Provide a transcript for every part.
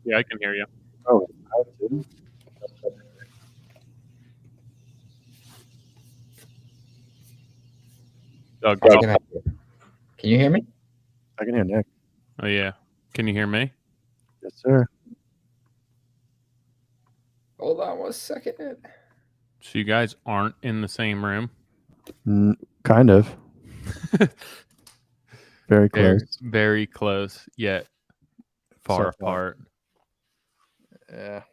Yeah, I can hear you. Oh, I didn't. Doug, What talk. can I do? Can you hear me? I can hear Nick. Oh yeah. Can you hear me? Yes, sir. Hold on 1 second. So you guys aren't in the same room? Kind of. Very Very, close. very close, yet far So far. apart. Yeah.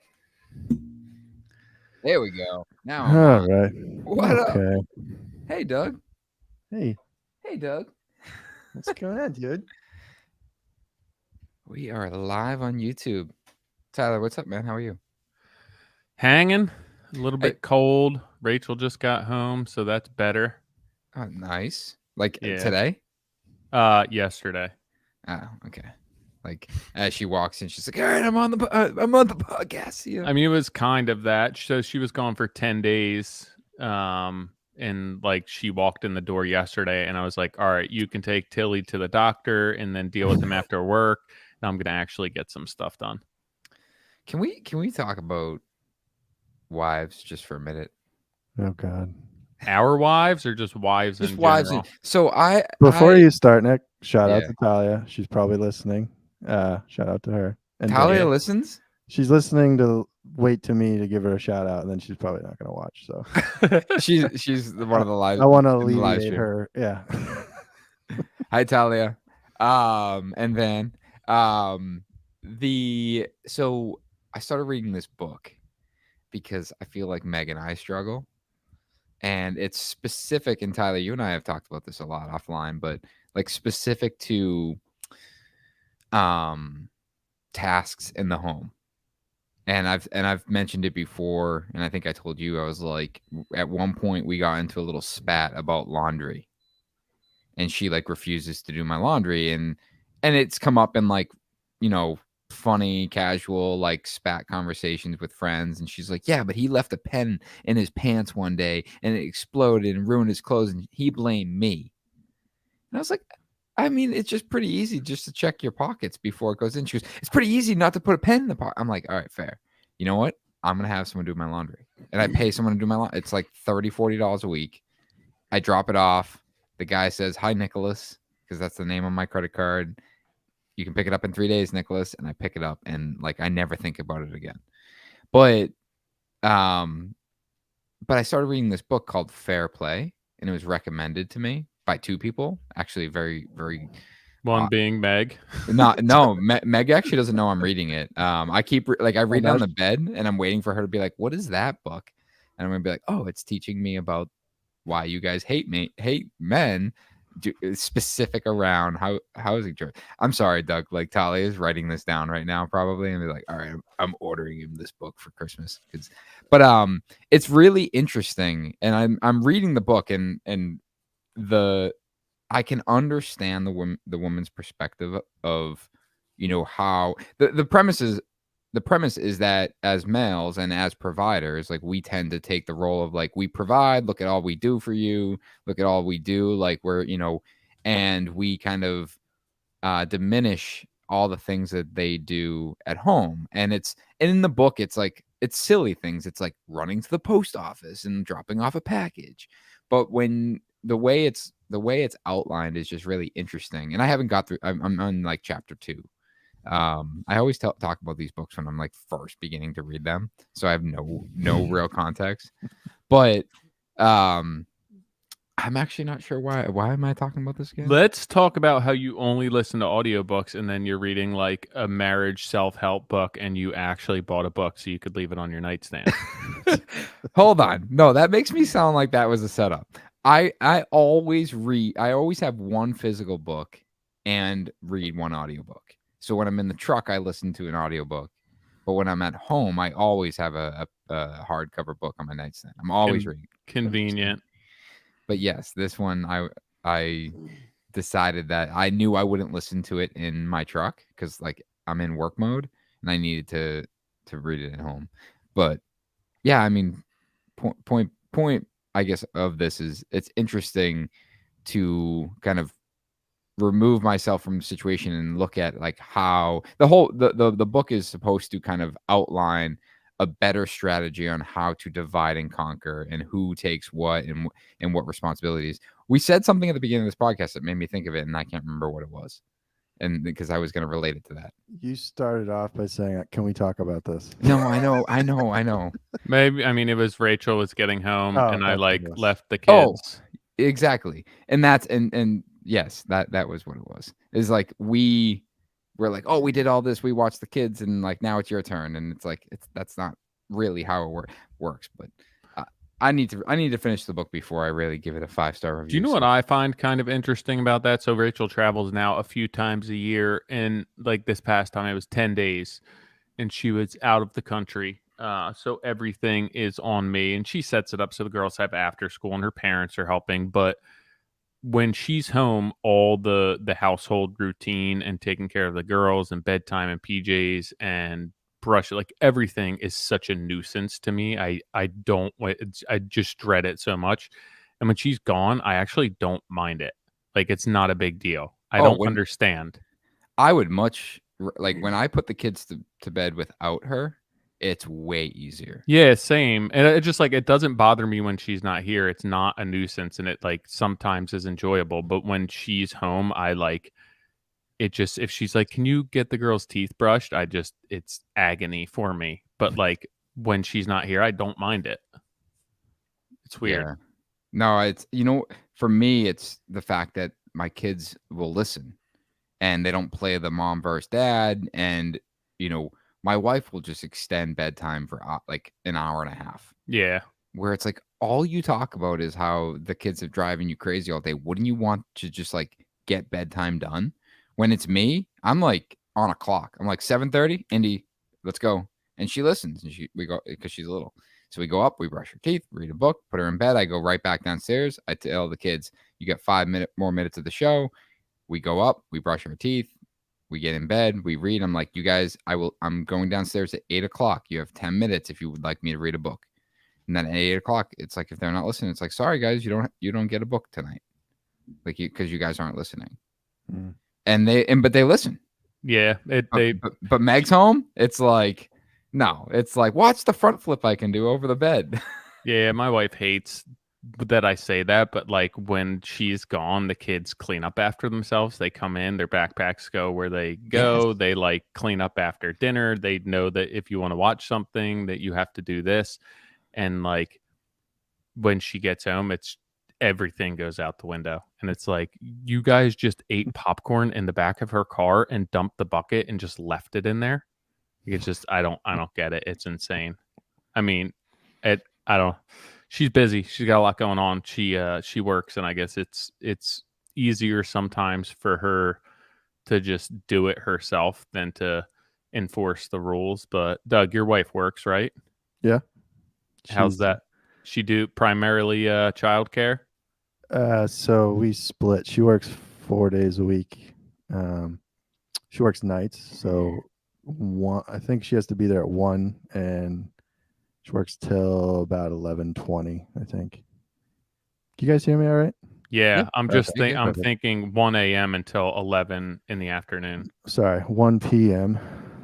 There we go. Now I'm All on. right. What up? Okay. Hey, Doug. Hey, Hey, Doug. what's going on, dude? We are live on YouTube. Tyler, what's up, man? How are you? Hanging, a little Hey. bit cold. Rachel just got home, so that's better. Oh, nice. Like Yeah. today? Yesterday. Oh, okay. Like as she walks in, she's like, "All right, I'm on the podcast." See ya." I mean, it was kind of that. So she was gone for 10 days. And like she walked in the door yesterday, and I was like, all right, you can take Tilly to the doctor and then deal with him after work. Now I'm gonna actually get some stuff done. Can we talk about wives just for a minute? Oh God. Our wives or just wives Just in wives. general? So Before I you start, Nick, shout out Yeah. to Talia. She's probably listening. Shout out to her. And Talia Yeah. listens. she's listening to wait to me to give her a shout out, and then she's probably not going to watch. So She's one of the live. I want to in the live alleviate stream. her. Yeah. Hi, Talia. And then so I started reading this book because I feel like Meg and I struggle. And it's specific, and Tyler, you and I have talked about this a lot offline, but like specific to tasks in the home. And I've mentioned it before, and I think I told you, I was like, at one point we got into a little spat about laundry. And she like refuses to do my laundry, and it's come up in like, funny, casual, like spat conversations with friends. And she's like, yeah, but he left a pen in his pants one day and it exploded and ruined his clothes, and he blamed me. And I was like, I mean, it's just pretty easy just to check your pockets before it goes in. She goes, it's pretty easy not to put a pen in the pocket. I'm like, all right, fair. You know what? I'm going to have someone do my laundry. And I pay someone to do my laundry. It's like $30, $40 a week. I drop it off. The guy says, hi, Nicholas, because that's the name on my credit card. You can pick it up in 3 days, Nicholas. And I pick it up, and like I never think about it again. But I started reading this book called Fair Play, and it was recommended to me by two people. Actually, very, very. One being Meg. Meg actually doesn't know I'm reading it. I keep I read it on the bed, and I'm waiting for her to be like, "What is that book?" And I'm gonna be like, "Oh, it's teaching me about why you guys hate men." Specific around housing choice. I'm sorry, Doug. Like Talia is writing this down right now, probably, and be like, "All right, I'm ordering him this book for Christmas." But it's really interesting, and I'm reading the book, and I can understand the woman's perspective of, how the premise is that as males and as providers, like we tend to take the role of like, we provide, look at all we do for you, look at all we do, like we're, and we kind of diminish all the things that they do at home. And in the book, it's like, it's silly things. It's like running to the post office and dropping off a package. But when the way it's outlined is just really interesting. And I haven't got through, I'm on like chapter 2. I always talk about these books when I'm like first beginning to read them, so I have no real context. But I'm actually not sure why am I talking about this again? Let's talk about how you only listen to audiobooks, and then you're reading like a marriage self-help book, and you actually bought a book so you could leave it on your nightstand. Hold on. No, that makes me sound like that was a setup. I always read. I always have one physical book and read one audiobook. So when I'm in the truck, I listen to an audiobook. But when I'm at home, I always have a hardcover book on my nightstand. I'm always reading. Convenient. But yes, this one I decided that I knew I wouldn't listen to it in my truck because like I'm in work mode and I needed to read it at home. But yeah, I mean, point I guess of this is it's interesting to kind of remove myself from the situation and look at like how the book is supposed to kind of outline a better strategy on how to divide and conquer and who takes what and what responsibilities. We said something at the beginning of this podcast that made me think of it, and I can't remember what it was. And because I was going to relate it to that. You started off by saying, "Can we talk about this?" No, I know. Maybe, I mean, it was Rachel was getting home Oh, and I that's what it like was. left the Oh. kids. Exactly. And that's and yes, that was what it was. Is like we're like, oh, we did all this, we watched the kids, and like now it's your turn. And it's like that's not really how it works. But I need to finish the book before I really give it a 5-star review. Do you know what I find kind of interesting about that? So Rachel travels now a few times a year, and like this past time it was 10 days and she was out of the country. So everything is on me, and she sets it up so the girls have after school and her parents are helping. But when she's home, all the household routine and taking care of the girls and bedtime and PJs and brush, like everything is such a nuisance to me. I don't I just dread it so much. And when she's gone, I actually don't mind it. Like it's not a big deal. I don't understand. I would much like when I put the kids to bed without her, it's way easier. Yeah, same. And it just like it doesn't bother me when she's not here. It's not a nuisance, and it like sometimes is enjoyable. But when she's home, I like it just if she's like, "Can you get the girls' teeth brushed?" It's agony for me. But like when she's not here, I don't mind it. It's weird. Yeah. No, it's for me, it's the fact that my kids will listen and they don't play the mom versus dad. And, my wife will just extend bedtime for like an hour and a half. Yeah. Where it's like all you talk about is how the kids are driving you crazy all day. Wouldn't you want to just like get bedtime done? When it's me, I'm like on a clock. I'm like 7:30, Indy, let's go. And she listens and we go because she's little. So we go up, we brush her teeth, read a book, put her in bed. I go right back downstairs. I tell the kids, you get 5 more minutes of the show. We go up, we brush our teeth, we get in bed, we read. I'm like, you guys, I'm going downstairs at 8:00. You have 10 minutes if you would like me to read a book. And then at 8:00, it's like if they're not listening, it's like, sorry guys, you don't get a book tonight. Like because you guys aren't listening. Mm. But they listen. Yeah. But Meg's home, it's like, no, it's like, watch the front flip I can do over the bed. Yeah, my wife hates that I say that, but like when she's gone, the kids clean up after themselves. They come in, their backpacks go where they go. Yes. They like clean up after dinner. They know that if you want to watch something that you have to do this. And like when she gets home, it's everything goes out the window. And it's like, you guys just ate popcorn in the back of her car and dumped the bucket and just left it in there. It's just I don't get it. It's insane. I mean, I don't. She's busy. She's got a lot going on. She works, and I guess it's easier sometimes for her to just do it herself than to enforce the rules. But Doug, your wife works, right? Yeah. How's that? She do primarily childcare? So we split. She works 4 days a week. She works nights, so I think she has to be there at 1, and she works till about 11:20, I think. Can you guys hear me all right? Yeah, I'm just Okay. I'm thinking 1 a.m. until 11 in the afternoon. Sorry, 1 p.m.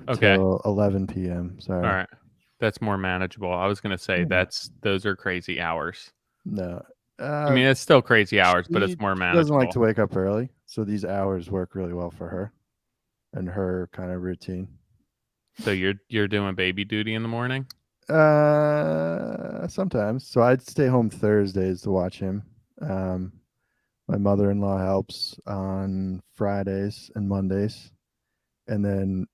Okay. till 11 p.m. Sorry. All right. That's more manageable. I was gonna say those are crazy hours. No. I mean, it's still crazy hours, but it's more She manageable. doesn't like to wake up early, so these hours work really well for her and her kind of routine. So you're doing baby duty in the morning? Sometimes. So I'd stay home Thursdays to watch him. My mother-in-law helps on Fridays and Mondays, and then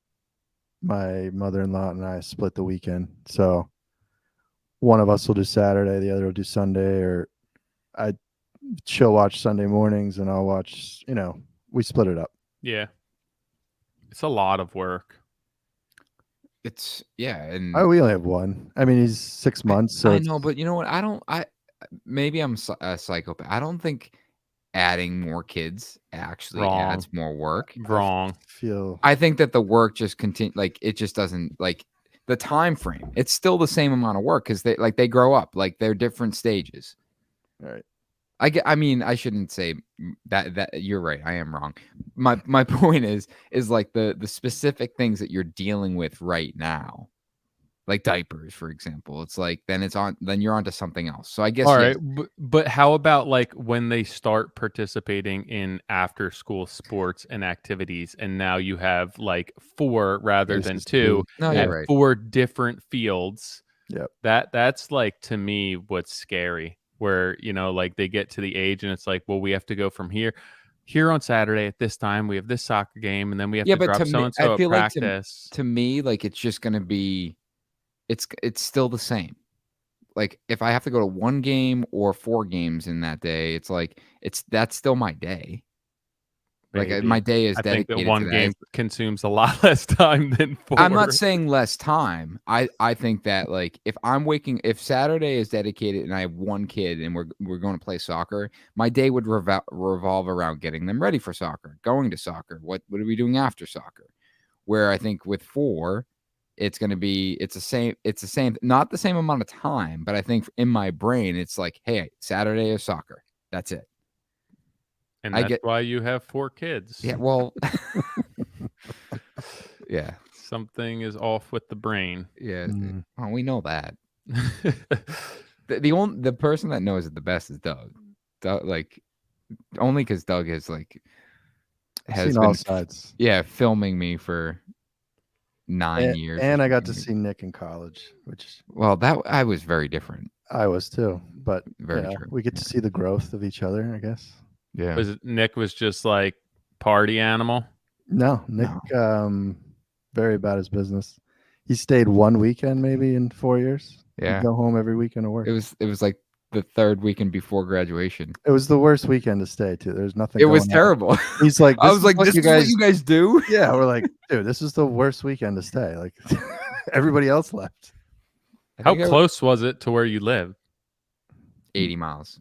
my mother-in-law and I split the weekend. So one of us will do Saturday, the other will do Sunday, or she'll watch Sunday mornings and I'll watch, we split it up. Yeah. It's a lot of work. And we only have one. I mean, he's 6 months. So I know, but you know what? Maybe I'm a psychopath. I don't think adding more kids actually adds more work. Wrong. I think that the work just like it just doesn't like the time frame. It's still the same amount of work because they grow up, like they're different stages. Right. I mean, I shouldn't say that you're right. I am wrong. My point is like the specific things that you're dealing with right now, like diapers, for example. It's like then you're onto something else. So I guess All yes. right, but how about like when they start participating in after school sports and activities, and now you have like 4 rather than Places to 2 be. No, at you're right. 4 different fields. Yep. That's like to me what's scary. Where like they get to the age and it's like, well, we have to go from here on Saturday at this time. We have this soccer game, and then we have Yeah, to but drop to so me, and I so at feel like practice. to me, like it's just gonna be, it's still the same. Like if I have to go to 1 game or 4 games in that day, it's like that's still my day. Like Maybe. my day is I think that dedicated to 1 that. game consumes a lot less time than 4. I'm not saying less time. I think that like if Saturday is dedicated and I have 1 kid and we're going to play soccer, my day would revolve around getting them ready for soccer, going to soccer. What are we doing after soccer? Where I think with 4, it's going to be it's the same, not the same amount of time, but I think in my brain it's like, hey, Saturday is soccer. That's it. And I that's get why you have 4 kids. yeah, well, yeah, Something is off with the brain. yeah. Mm. Oh, we know that. The person that knows it the best is Doug. Doug, like only because Doug has Seen all sides. filming me for 9 years. or And I got to something. see Nick in college, which Well, that I was very different. I was too. But Very yeah, true. we get to see the growth of each other, I guess. Yeah. Nick was just like party animal? No, Nick, very about his business. He stayed 1 weekend maybe in 4 years. Yeah. He'd go home every weekend to work. It was like the 3rd weekend before graduation. It was the worst weekend to stay too. There's nothing. It was going on. terrible. He's like, I was like, what this you is guys, what you guys do? Yeah, we're like, dude, this is the worst weekend to stay. Like everybody else left. How close was it to where you live? 80 miles.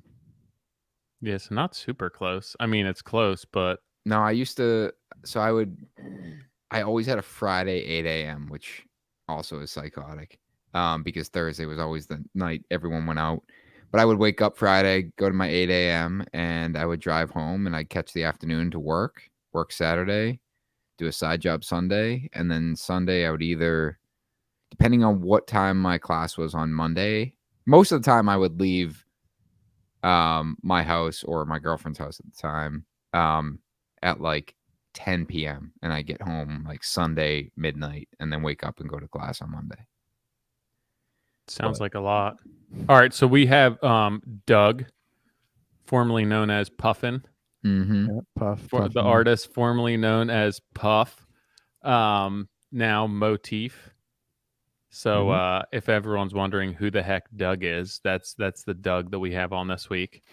Yeah, so not super close. I mean, it's close, but No, I used to. So I always had a Friday 8 a.m., which also is psychotic. Because Thursday was always the night everyone went out. But I would wake up Friday, go to my 8 a.m., and I would drive home, and I'd catch the afternoon to work Saturday, do a side job Sunday, and then Sunday I would either, depending on what time my class was on Monday, most of the time I would leave my house or my girlfriend's house at the time at like 10 p.m. and I get home like Sunday midnight and then wake up and go to class on Monday. Sounds like a lot. All right, so we have Doug, formerly known as Puffin. Mm-hmm. Yeah, Puff, The artist formerly known as Puff. Now Motif. So if everyone's wondering who the heck Doug is, that's the Doug that we have on this week.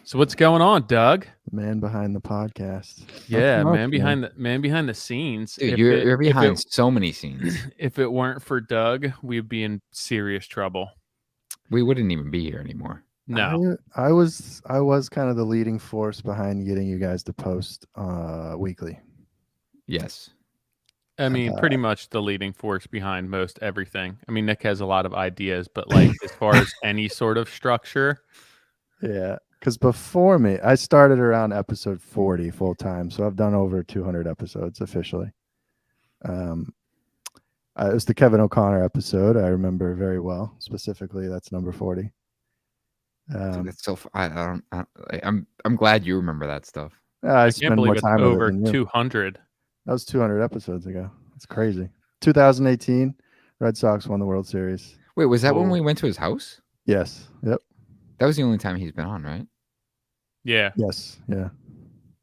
So what's going on, Doug? The man behind the podcast. Yeah, Nothing much, man behind the scenes. Dude, you're behind so many scenes. If it weren't for Doug, we'd be in serious trouble. We wouldn't even be here anymore. No. I was kind of the leading force behind getting you guys to post weekly. Yes. I mean, pretty much the leading force behind most everything. I mean, Nick has a lot of ideas, but like as far as any sort of structure. Yeah, because before me, I started around episode 40 full time, so I've done over 200 episodes officially. It was the Kevin O'Connor episode. I remember very well. Specifically, that's number 40. Dude, that's so. I'm glad you remember that stuff. I can't spend believe more it's time over with it than you. 200. That was 200 episodes ago. That's crazy. 2018, Red Sox won the World Series. Wait, was that when Whoa. we went to his house? Yes. Yep. That was the only time he's been on, right? Yeah. Yes. Yeah.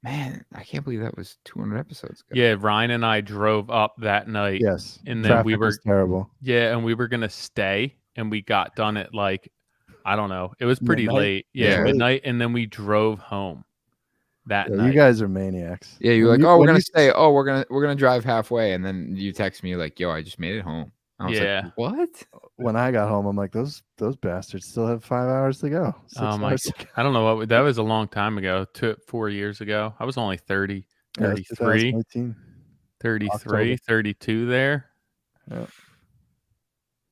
Man, I can't believe that was 200 episodes ago. Yeah, Ryan and I drove up that night. Yes. And then Traffic was terrible. Yeah, and we were going to stay, and we got done at like, I don't know. It was pretty Midnight? late. Yeah, Yeah. midnight, and then we drove home that night. You guys are maniacs. Yeah, you're When like, you- oh, we're when gonna you- stay. Oh, we're gonna drive halfway, and then you text me like, yo, I just made it home. I was Yeah. like, what? When I got home, I'm like, those bastards still have 5 hours to go. 6 Oh my! hours to go. I don't know what that was a long time ago. 4 years ago. I was only 30, Yeah, it was 33, 2018. 33, 32 there.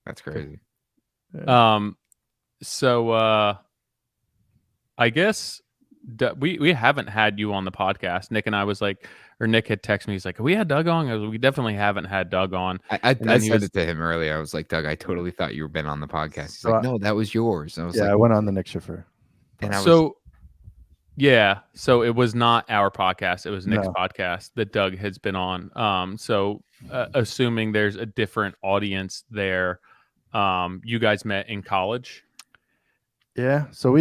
That's crazy. So I guess we haven't had you on the podcast. Nick and I was like, or Nick had texted me. He's like, we had Doug on. I was, we definitely haven't had Doug on. I And then he said was, it to him earlier. I was like, Doug, I totally thought you were been on the podcast. He's So like, no, that was yours. And I was yeah, like, I went on the Nick Schiffer. and I was, so yeah, so it was not our podcast. It was Nick's No. podcast that Doug has been on. So assuming there's a different audience there, you guys met in college. Yeah, so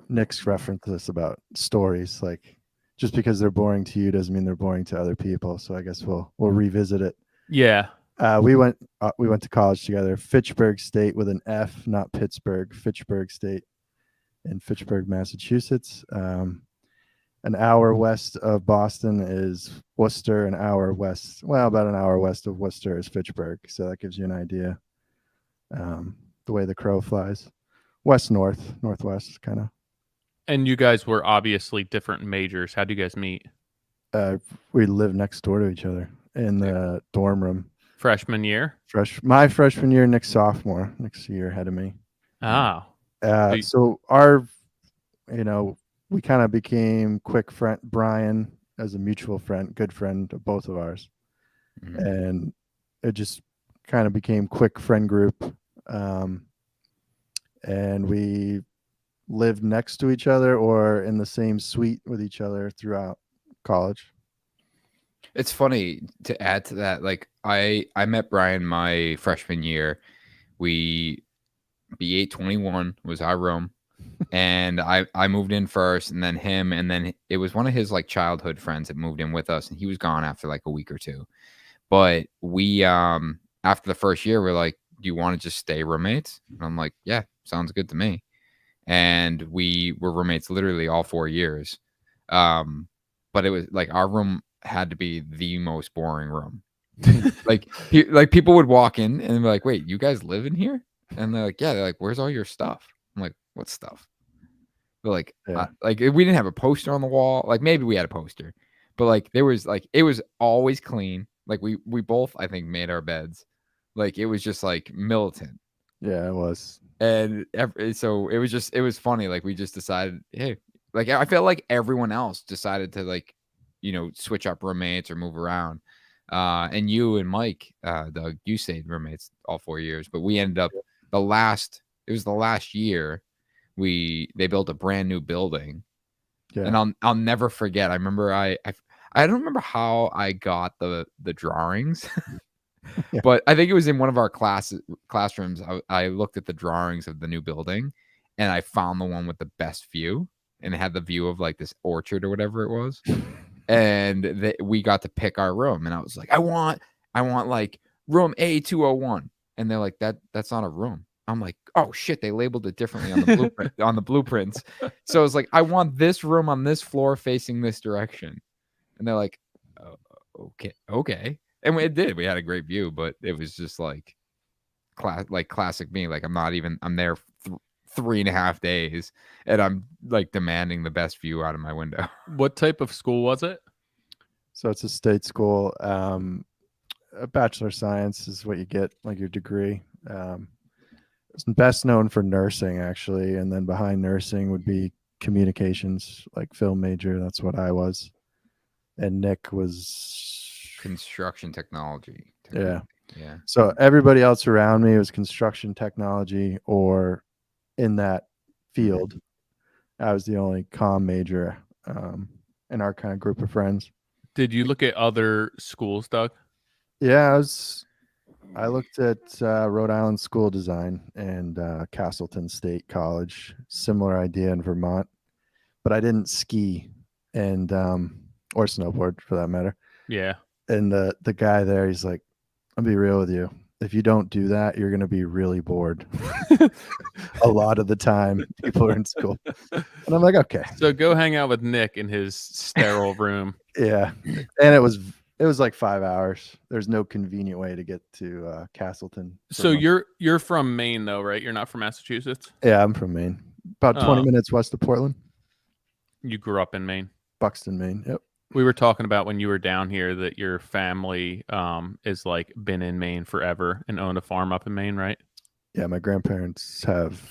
Nick's referenced this about stories, like just because they're boring to you doesn't mean they're boring to other people. So I guess we'll revisit it. Yeah. We went to college together, Fitchburg State with an F, not Pittsburgh, Fitchburg State in Fitchburg, Massachusetts. An hour west of Boston is Worcester. About an hour west of Worcester is Fitchburg. So that gives you an idea. The way the crow flies, northwest, kind of. And you guys were obviously different majors. How do you guys meet? We lived next door to each other in the dorm room. Freshman year? My freshman year, Nick's sophomore, next year ahead of me. Oh. So we kind of became quick friend. Brian, as a mutual friend, good friend of both of ours, and it just kind of became quick friend group. And we lived next to each other or in the same suite with each other throughout college. it's funny to add to that. Like I met Brian my freshman year. We B821 was our room. And I moved in first, and then him, and then it was one of his like childhood friends that moved in with us, and he was gone after like a week or two. But we after the first year, we're like, do you want to just stay roommates? And I'm like, yeah, sounds good to me. And we were roommates literally all 4 years. But it was like our room had to be the most boring room. like people would walk in and be like, wait, you guys live in here? And they're like, yeah. They're like, where's all your stuff? I'm like, what stuff? But like, Yeah. like we didn't have a poster on the wall. Like maybe we had a poster, but like there was like, it was always clean. Like we both, I think, made our beds. Like it was just like militant. Yeah, it was. And so it was funny. Like we just decided, hey, like I felt like everyone else decided to like, switch up roommates or move around. And you and Mike, Doug, you stayed roommates all 4 years, but we ended up the last year they built a brand new building. Yeah. And I'll never forget. I remember I don't remember how I got the drawings. Yeah. But I think it was in one of our classrooms. I looked at the drawings of the new building and I found the one with the best view, and it had the view of like this orchard or whatever it was. And we got to pick our room, and I was like, I want like room A201. And they're like, that's not a room. I'm like, oh shit, they labeled it differently on the blueprint on the blueprints. So I was like, I want this room on this floor facing this direction. And they're like, oh, okay. And it did. We had a great view, but it was just like classic me. Like I'm there 3.5 days, and I'm like demanding the best view out of my window. What type of school was it? So it's a state school. A Bachelor of Science is what you get, like your degree. It's best known for nursing, actually, and then behind nursing would be communications, like film major. That's what I was, and Nick was construction technology. Yeah. Yeah. So everybody else around me was construction technology or in that field. I was the only comm major in our kind of group of friends. Did you look at other schools, Doug? Yeah, I looked at Rhode Island School Design and Castleton State College. Similar idea in Vermont, but I didn't ski and or snowboard for that matter. Yeah. And the guy there, he's like, I'll be real with you. If you don't do that, you're going to be really bored. A lot of the time people are in school. And I'm like, okay. So go hang out with Nick in his sterile room. Yeah. And it was like 5 hours. There's no convenient way to get to Castleton. So you're from Maine though, right? You're not from Massachusetts? Yeah, I'm from Maine. About 20 minutes west of Portland. You grew up in Maine? Buxton, Maine. Yep. We were talking about when you were down here that your family is like been in Maine forever and owned a farm up in Maine, right? Yeah, my grandparents have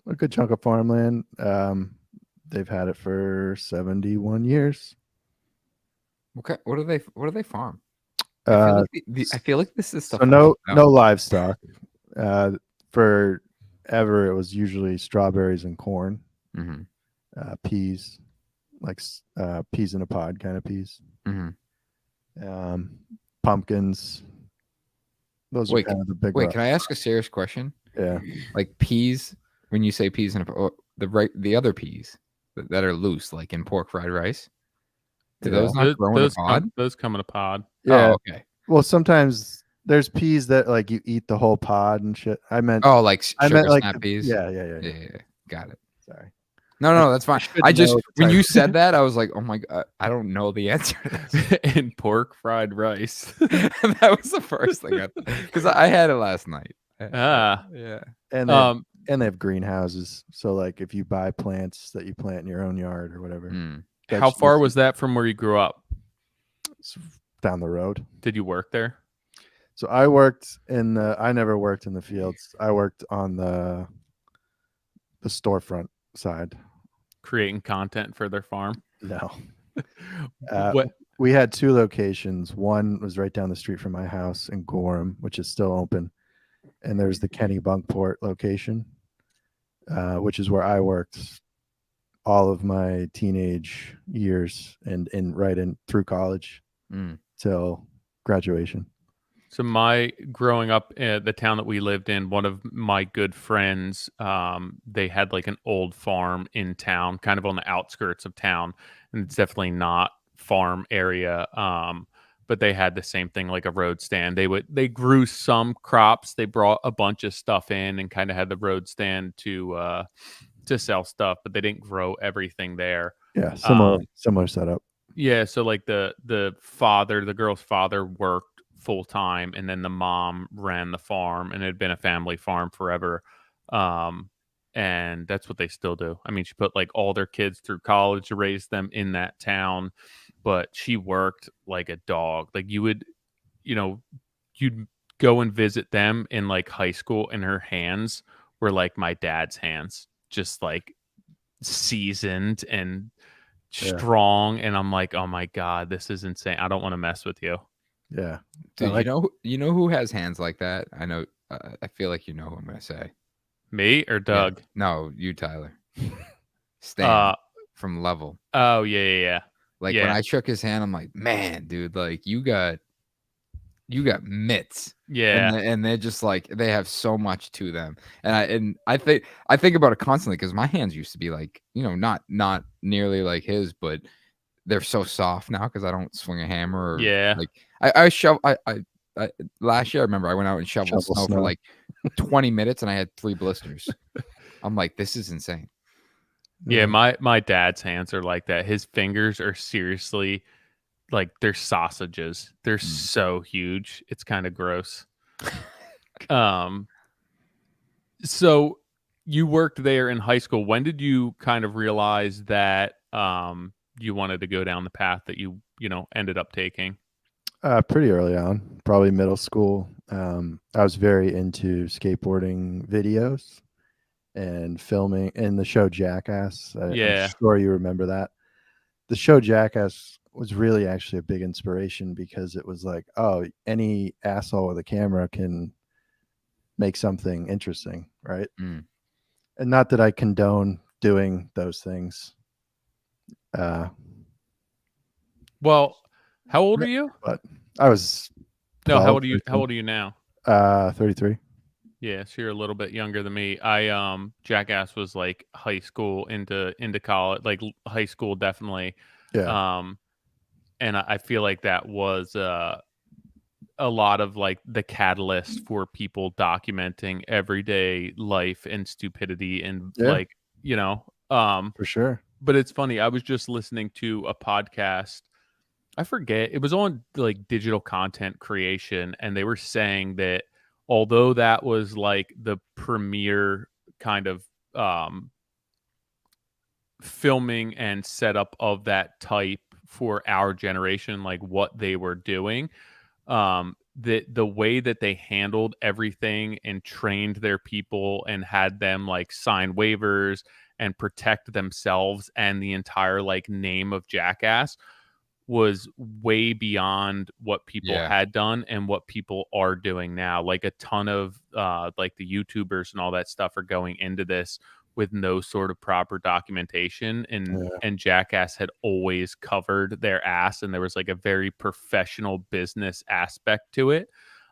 a good chunk of farmland. they've had it for 71 years. Okay, what do they farm? Uh, I feel like this is stuff. So I no should know. livestock. Forever it was usually strawberries and corn, Mhm, peas, like peas in a pod kind of peas, mhm. pumpkins. Those are Wait, kind of the big wait. rock. Can I ask a serious question? Yeah. Like peas, when you say peas in a the other peas that are loose, like in pork fried rice, do Yeah. those not grow in a pod? Those come in a pod. Yeah. Oh, okay. Well, sometimes there's peas that like you eat the whole pod and shit. Oh, like I sugar meant like snap peas. yeah. Got it. Sorry. No, that's fine. should I know just the when type you of- said that, I was like, oh my god, I don't know the answer to this. And pork fried rice. That was the first thing because I had it last night. Ah. Yeah. And they have greenhouses. So like if you buy plants that you plant in your own yard or whatever. How far was that from where you grew up? It's down the road. Did you work there? So I never worked in the fields. I worked on the storefront side. Creating content for their farm? No. What? We had two locations. One was right down the street from my house in Gorham, which is still open. And there's the Kenny Bunkport location, which is where I worked all of my teenage years and right in through college till graduation. So growing up in the town that we lived in, one of my good friends, they had like an old farm in town, kind of on the outskirts of town, and it's definitely not farm area. But they had the same thing, like a road stand. They grew some crops. They brought a bunch of stuff in and kind of had the road stand to sell stuff, but they didn't grow everything there. Yeah, similar setup. Yeah, so like the girl's father worked full time, and then the mom ran the farm, and it had been a family farm forever. And that's what they still do. I mean, she put like all their kids through college to raise them in that town, but she worked like a dog. Like you'd go and visit them in like high school, and her hands were like my dad's hands, just like seasoned and strong. And I'm like, oh my God, this is insane. I don't want to mess with you. Yeah. Dude, you know who has hands like that? I know. I feel like you know who I'm gonna say. Me or Doug? Yeah. No, you, Tyler. Stan from Level. Oh yeah. Like when I shook his hand, I'm like, man, dude, like you got mitts. Yeah. And they're just like they have so much to them. And I think about it constantly because my hands used to be like, not nearly like his, but they're so soft now because I don't swing a hammer. Like I last year I remember I went out and shoveled snow for like 20 minutes and I had 3 blisters. I'm like, this is insane. Yeah, my dad's hands are like that. His fingers are seriously like they're sausages. They're so huge. It's kind of gross. So you worked there in high school. When did you kind of realize that you wanted to go down the path that you ended up taking? Pretty early on, probably middle school. I was very into skateboarding videos and filming and the show Jackass. I'm sure you remember that. The show Jackass was really actually a big inspiration because it was like, oh, any asshole with a camera can make something interesting, right? And not that I condone doing those things. Well, how old are you? But I was 12, how old are you now? 33. Yeah, so you're a little bit younger than me. Jackass was like high school into college, like high school definitely. Yeah. And I feel like that was a lot of like the catalyst for people documenting everyday life and stupidity and for sure. But it's funny. I was just listening to a podcast. I forget. It was on like digital content creation, and they were saying that although that was like the premier kind of filming and setup of that type for our generation, like what they were doing, the way that they handled everything and trained their people and had them like sign waivers and protect themselves and the entire like name of Jackass was way beyond what people Yeah. had done and what people are doing now. Like a ton of like the YouTubers and all that stuff are going into this with no sort of proper documentation, and Jackass had always covered their ass, and there was like a very professional business aspect to it,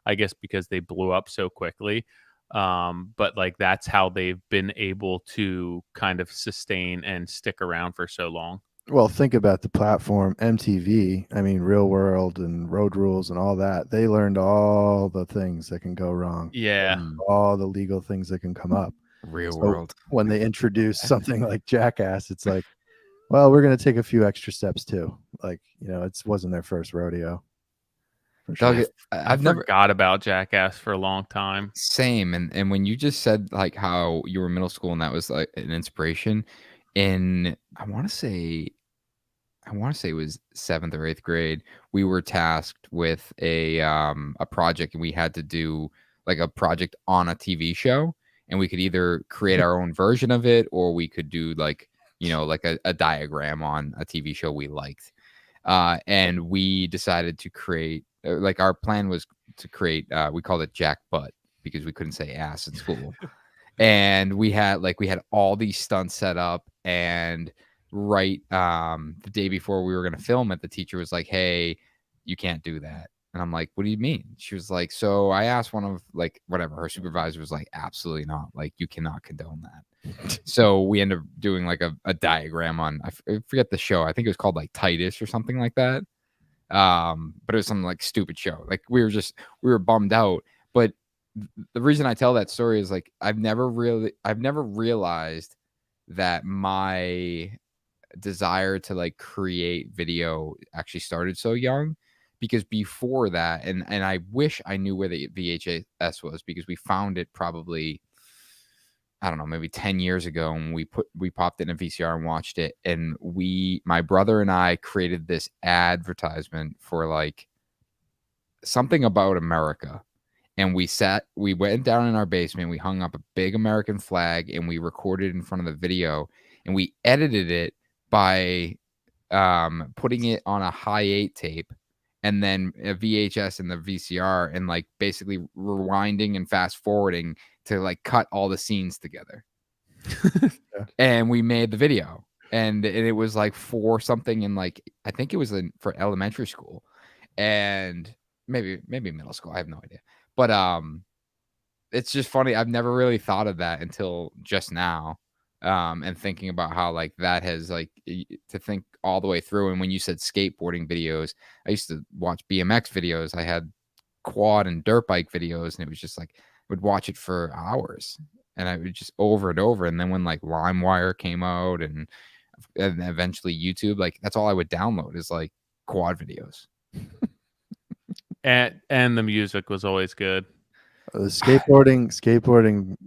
I guess because they blew up so quickly. But like that's how they've been able to kind of sustain and stick around for so long. Well, think about the platform MTV. I mean, Real World and Road Rules and all that. They learned all the things that can go wrong, Yeah. all the legal things that can come up. Real So world. when they introduce something like Jackass, it's like, well, we're going to take a few extra steps too. Like, it wasn't their first rodeo. For sure. Doug, I I've never forgot about Jackass for a long time. same and when you just said like how you were in middle school and that was like an inspiration in I want to say it was 7th or 8th grade, we were tasked with a project and we had to do like a project on a TV show and we could either create our own version of it or we could do like like a diagram on a TV show we liked. And we decided to create like our plan was to create we called it Jack Butt because we couldn't say ass in school. And we had all these stunts set up and right the day before we were going to film it, the teacher was like, hey, you can't do that. And I'm like, what do you mean? She was like, so I asked one of like whatever her supervisor was like, absolutely not, like you cannot condone that. So we ended up doing like a diagram on I forget the show, I think it was called like Titus or something like that. But it was some like stupid show, like we were bummed out. But the reason I tell that story is like I've never realized that my desire to like create video actually started so young, because before that, and I wish I knew where the VHS was, because we found it probably, I don't know, maybe 10 years ago, and we popped in a VCR and watched it, and my brother and I created this advertisement for like something about America. And we went down in our basement, we hung up a big American flag, and we recorded in front of the video, and we edited it by putting it on a high 8 tape and then a VHS and the VCR, and like basically rewinding and fast forwarding to like cut all the scenes together. Yeah. And we made the video, and it was like for something in like, I think it was for elementary school and maybe middle school. I have no idea. But it's just funny. I've never really thought of that until just now. And thinking about how like that has like to think all the way through. And when you said skateboarding videos, I used to watch BMX videos. I had quad and dirt bike videos, and it was just like I would watch it for hours, and I would just over and over. And then when like LimeWire came out and eventually YouTube, like that's all I would download is like quad videos. And the music was always good. The skateboarding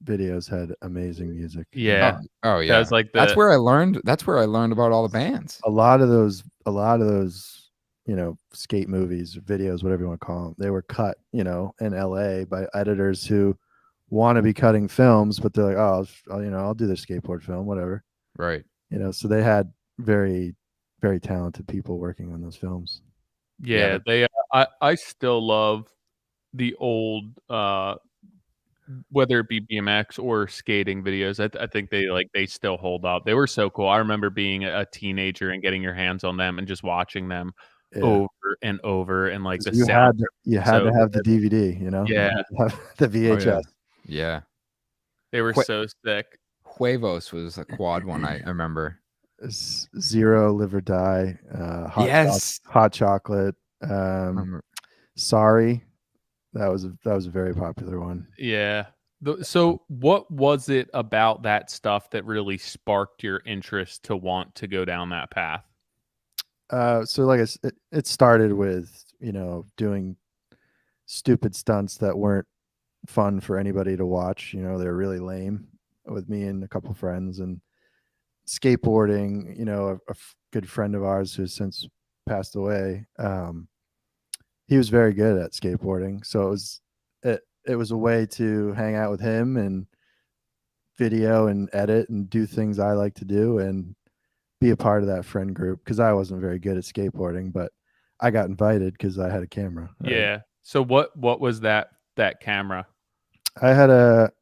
videos had amazing music. Yeah. Oh yeah. That was like That's where I learned about all the bands. A lot of those, skate movies, videos, whatever you want to call them, they were cut, in LA by editors who want to be cutting films, but they're like, oh, I'll do the skateboard film, whatever. Right. So they had very, very talented people working on those films. Yeah, I still love the old whether it be BMX or skating videos. I think they still hold up. They were so cool. I remember being a teenager and getting your hands on them and just watching them over and over, and like the sound. You had to have the DVD, Yeah. The VHS. Oh, yeah. They were so sick. Huevos was a quad one. I remember. Zero, Live or Die. Hot Chocolate. Sorry. That was a very popular one. Yeah. So what was it about that stuff that really sparked your interest to want to go down that path? So like it started with, doing stupid stunts that weren't fun for anybody to watch. They were really lame, with me and a couple friends. And skateboarding, a good friend of ours who's since passed away, he was very good at skateboarding. So it was a way to hang out with him and video and edit and do things I like to do and be a part of that friend group, because I wasn't very good at skateboarding, but I got invited because I had a camera. Right? Yeah. So what was that camera? I had a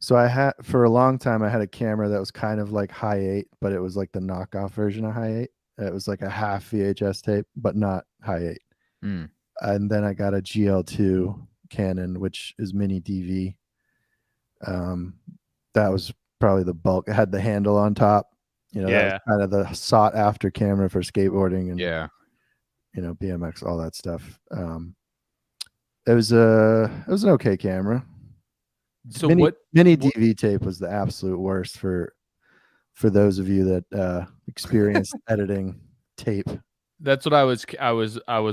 So I had, for a long time, I had a camera that was kind of like High 8, but it was like the knockoff version of High 8. It was like a half VHS tape, but not High 8. Mm. And then I got a GL2 Canon, which is mini DV. That was probably the bulk. It had the handle on top. That was kind of the sought after camera for skateboarding and BMX, all that stuff. It was an okay camera. So mini DV tape was the absolute worst for those of you that experienced editing tape. That's what I was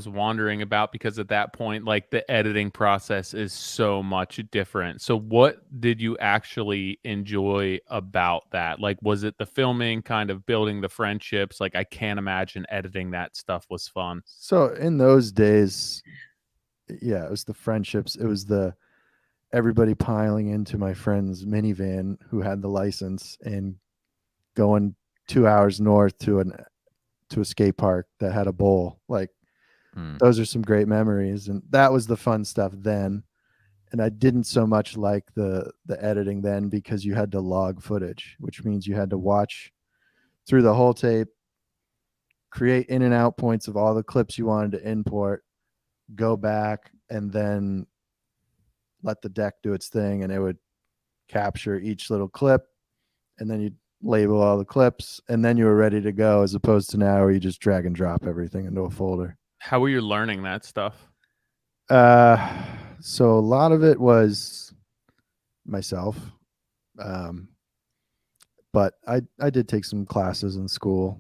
wondering about, because at that point, like, the editing process is so much different. So what did you actually enjoy about that? Like, was it the filming, kind of building the friendships? Like, I can't imagine editing that stuff was fun. So in those days, yeah, it was the friendships. It was the everybody piling into my friend's minivan who had the license and going 2 hours north to a skate park that had a bowl. Like, those are some great memories, and that was the fun stuff then. And I didn't so much like the editing then, because you had to log footage, which means you had to watch through the whole tape, create in and out points of all the clips you wanted to import, go back, and then let the deck do its thing, and it would capture each little clip, and then you'd label all the clips, and then you were ready to go, as opposed to now where you just drag and drop everything into a folder. How were you learning that stuff? So a lot of it was myself, but I did take some classes in school.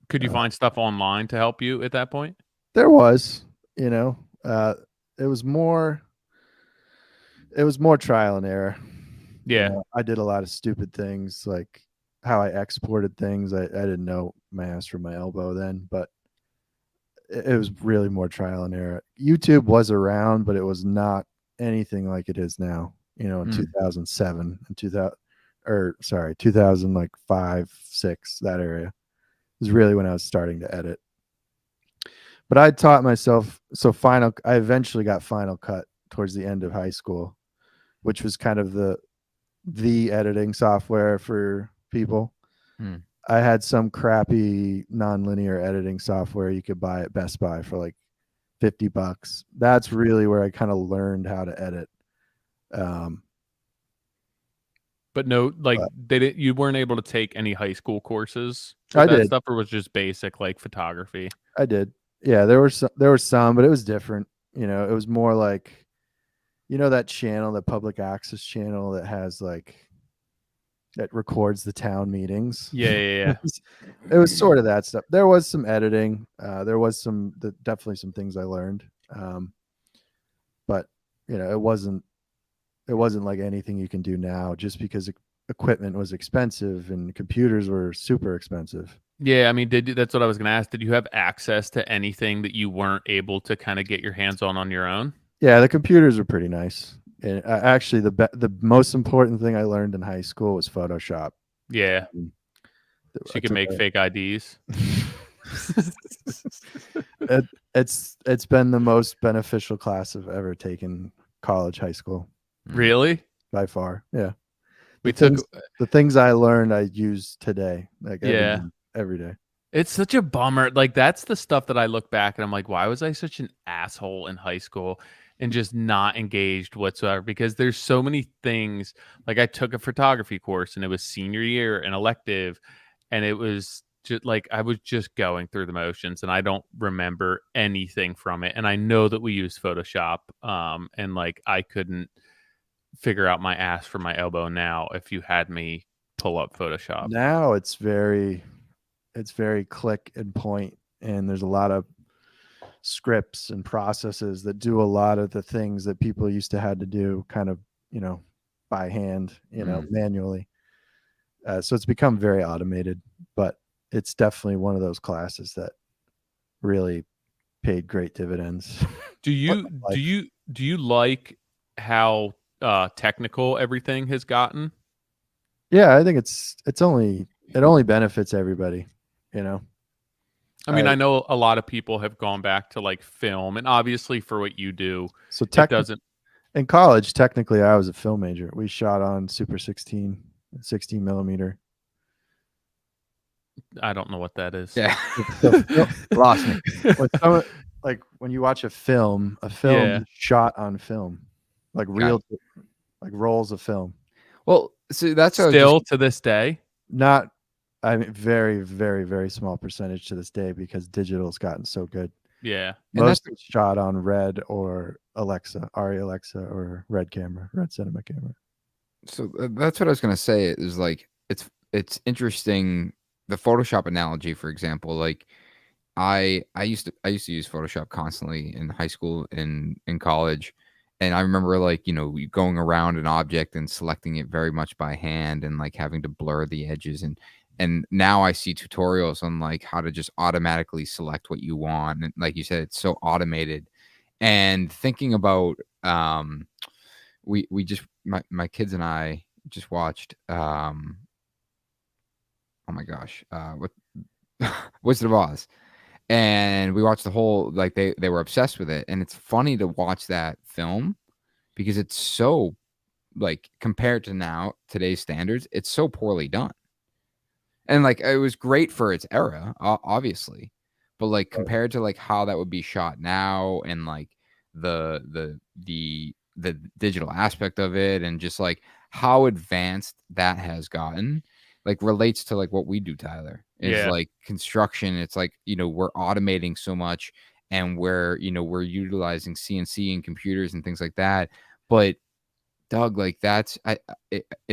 Could you find stuff online to help you at that point? There was, it was more trial and error. Yeah. I did a lot of stupid things, like how I exported things. I didn't know my ass from my elbow then, but it was really more trial and error. YouTube was around, but it was not anything like it is now. In 2007 and 2005, 6, that area is really when I was starting to edit. But I taught myself. So I eventually got Final Cut towards the end of high school, which was kind of the editing software for people. I had some crappy nonlinear editing software you could buy at Best Buy for like $50. That's really where I kind of learned how to edit. But no, like, you weren't able to take any high school courses I for that did. stuff, or was just basic, like, photography? I did. Yeah, there were some, but it was different. It was more like, that channel, the public access channel that has that records the town meetings. Yeah. It was sort of that stuff. There was some editing. There was definitely some things I learned. But it wasn't like anything you can do now, just because equipment was expensive and computers were super expensive. Yeah, I mean, that's what I was going to ask. Did you have access to anything that you weren't able to kind of get your hands on your own? Yeah, the computers were pretty nice. And actually, the most important thing I learned in high school was Photoshop. Yeah. So you can make fake IDs. It's been the most beneficial class I've ever taken, college, high school. Really? By far, yeah. The things I learned I use today, like every day. It's such a bummer. Like, that's the stuff that I look back and I'm like, why was I such an asshole in high school and just not engaged whatsoever? Because there's so many things. Like, I took a photography course and it was senior year, an elective, and it was just like I was just going through the motions, and I don't remember anything from it. And I know that we use Photoshop, and like I couldn't figure out my ass from my elbow now if you had me pull up Photoshop. Now it's very click and point, and there's a lot of scripts and processes that do a lot of the things that people used to had to do kind of, by hand, manually. So it's become very automated, but it's definitely one of those classes that really paid great dividends. Do you like how technical everything has gotten. Yeah, I think it only benefits everybody, you know. I mean, I know a lot of people have gone back to like film, and obviously for what you do, So it doesn't. in college, technically, I was a film major. We shot on Super 16 millimeter. I don't know what that is. Yeah. So Lost me. when you watch a film Yeah. is shot on film, like real, like rolls of film. Well, so that's what Still to this day. Not, I mean, very, very, very small percentage to this day because digital's gotten so good. Yeah. Most is shot on Red or Alexa, Arri Alexa, or Red Cinema camera. So that's what I was gonna say. Is like it's interesting. The Photoshop analogy, for example, like I used to use Photoshop constantly in high school and in college, and I remember like going around an object and selecting it very much by hand and like having to blur the edges and now I see tutorials on like how to just automatically select what you want, and like you said, it's so automated. And thinking about we just my kids and I just watched oh my gosh, what Wizard of Oz, and we watched the whole, like they were obsessed with it, and it's funny to watch that film because it's so, like, compared to today's standards, it's so poorly done. And like it was great for its era, obviously, but like compared to like how that would be shot now, and like the digital aspect of it, and just like how advanced that has gotten, like relates to like what we do, Tyler, is like construction. It's like, we're automating so much, and we're utilizing CNC and computers and things like that. But Doug, like it's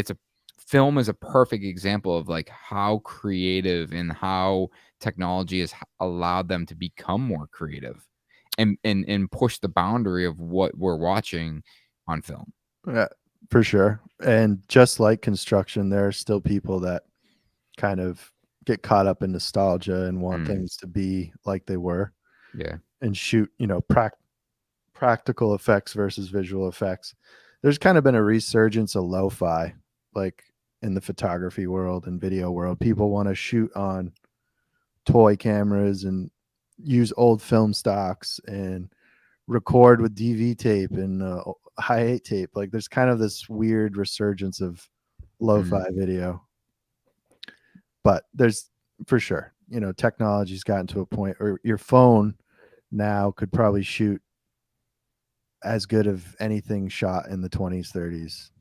a film is a perfect example of like how creative and how technology has allowed them to become more creative and push the boundary of what we're watching on film. Yeah, for sure. And just like construction, there are still people that kind of get caught up in nostalgia and want things to be like they were. Yeah. And shoot, practical effects versus visual effects. There's kind of been a resurgence of lo-fi, like in the photography world and video world. People want to shoot on toy cameras and use old film stocks and record with DV tape and high 8 tape. Like there's kind of this weird resurgence of lo-fi video. But there's, for sure, technology's gotten to a point where your phone now could probably shoot as good of anything shot in the 20s, 30s,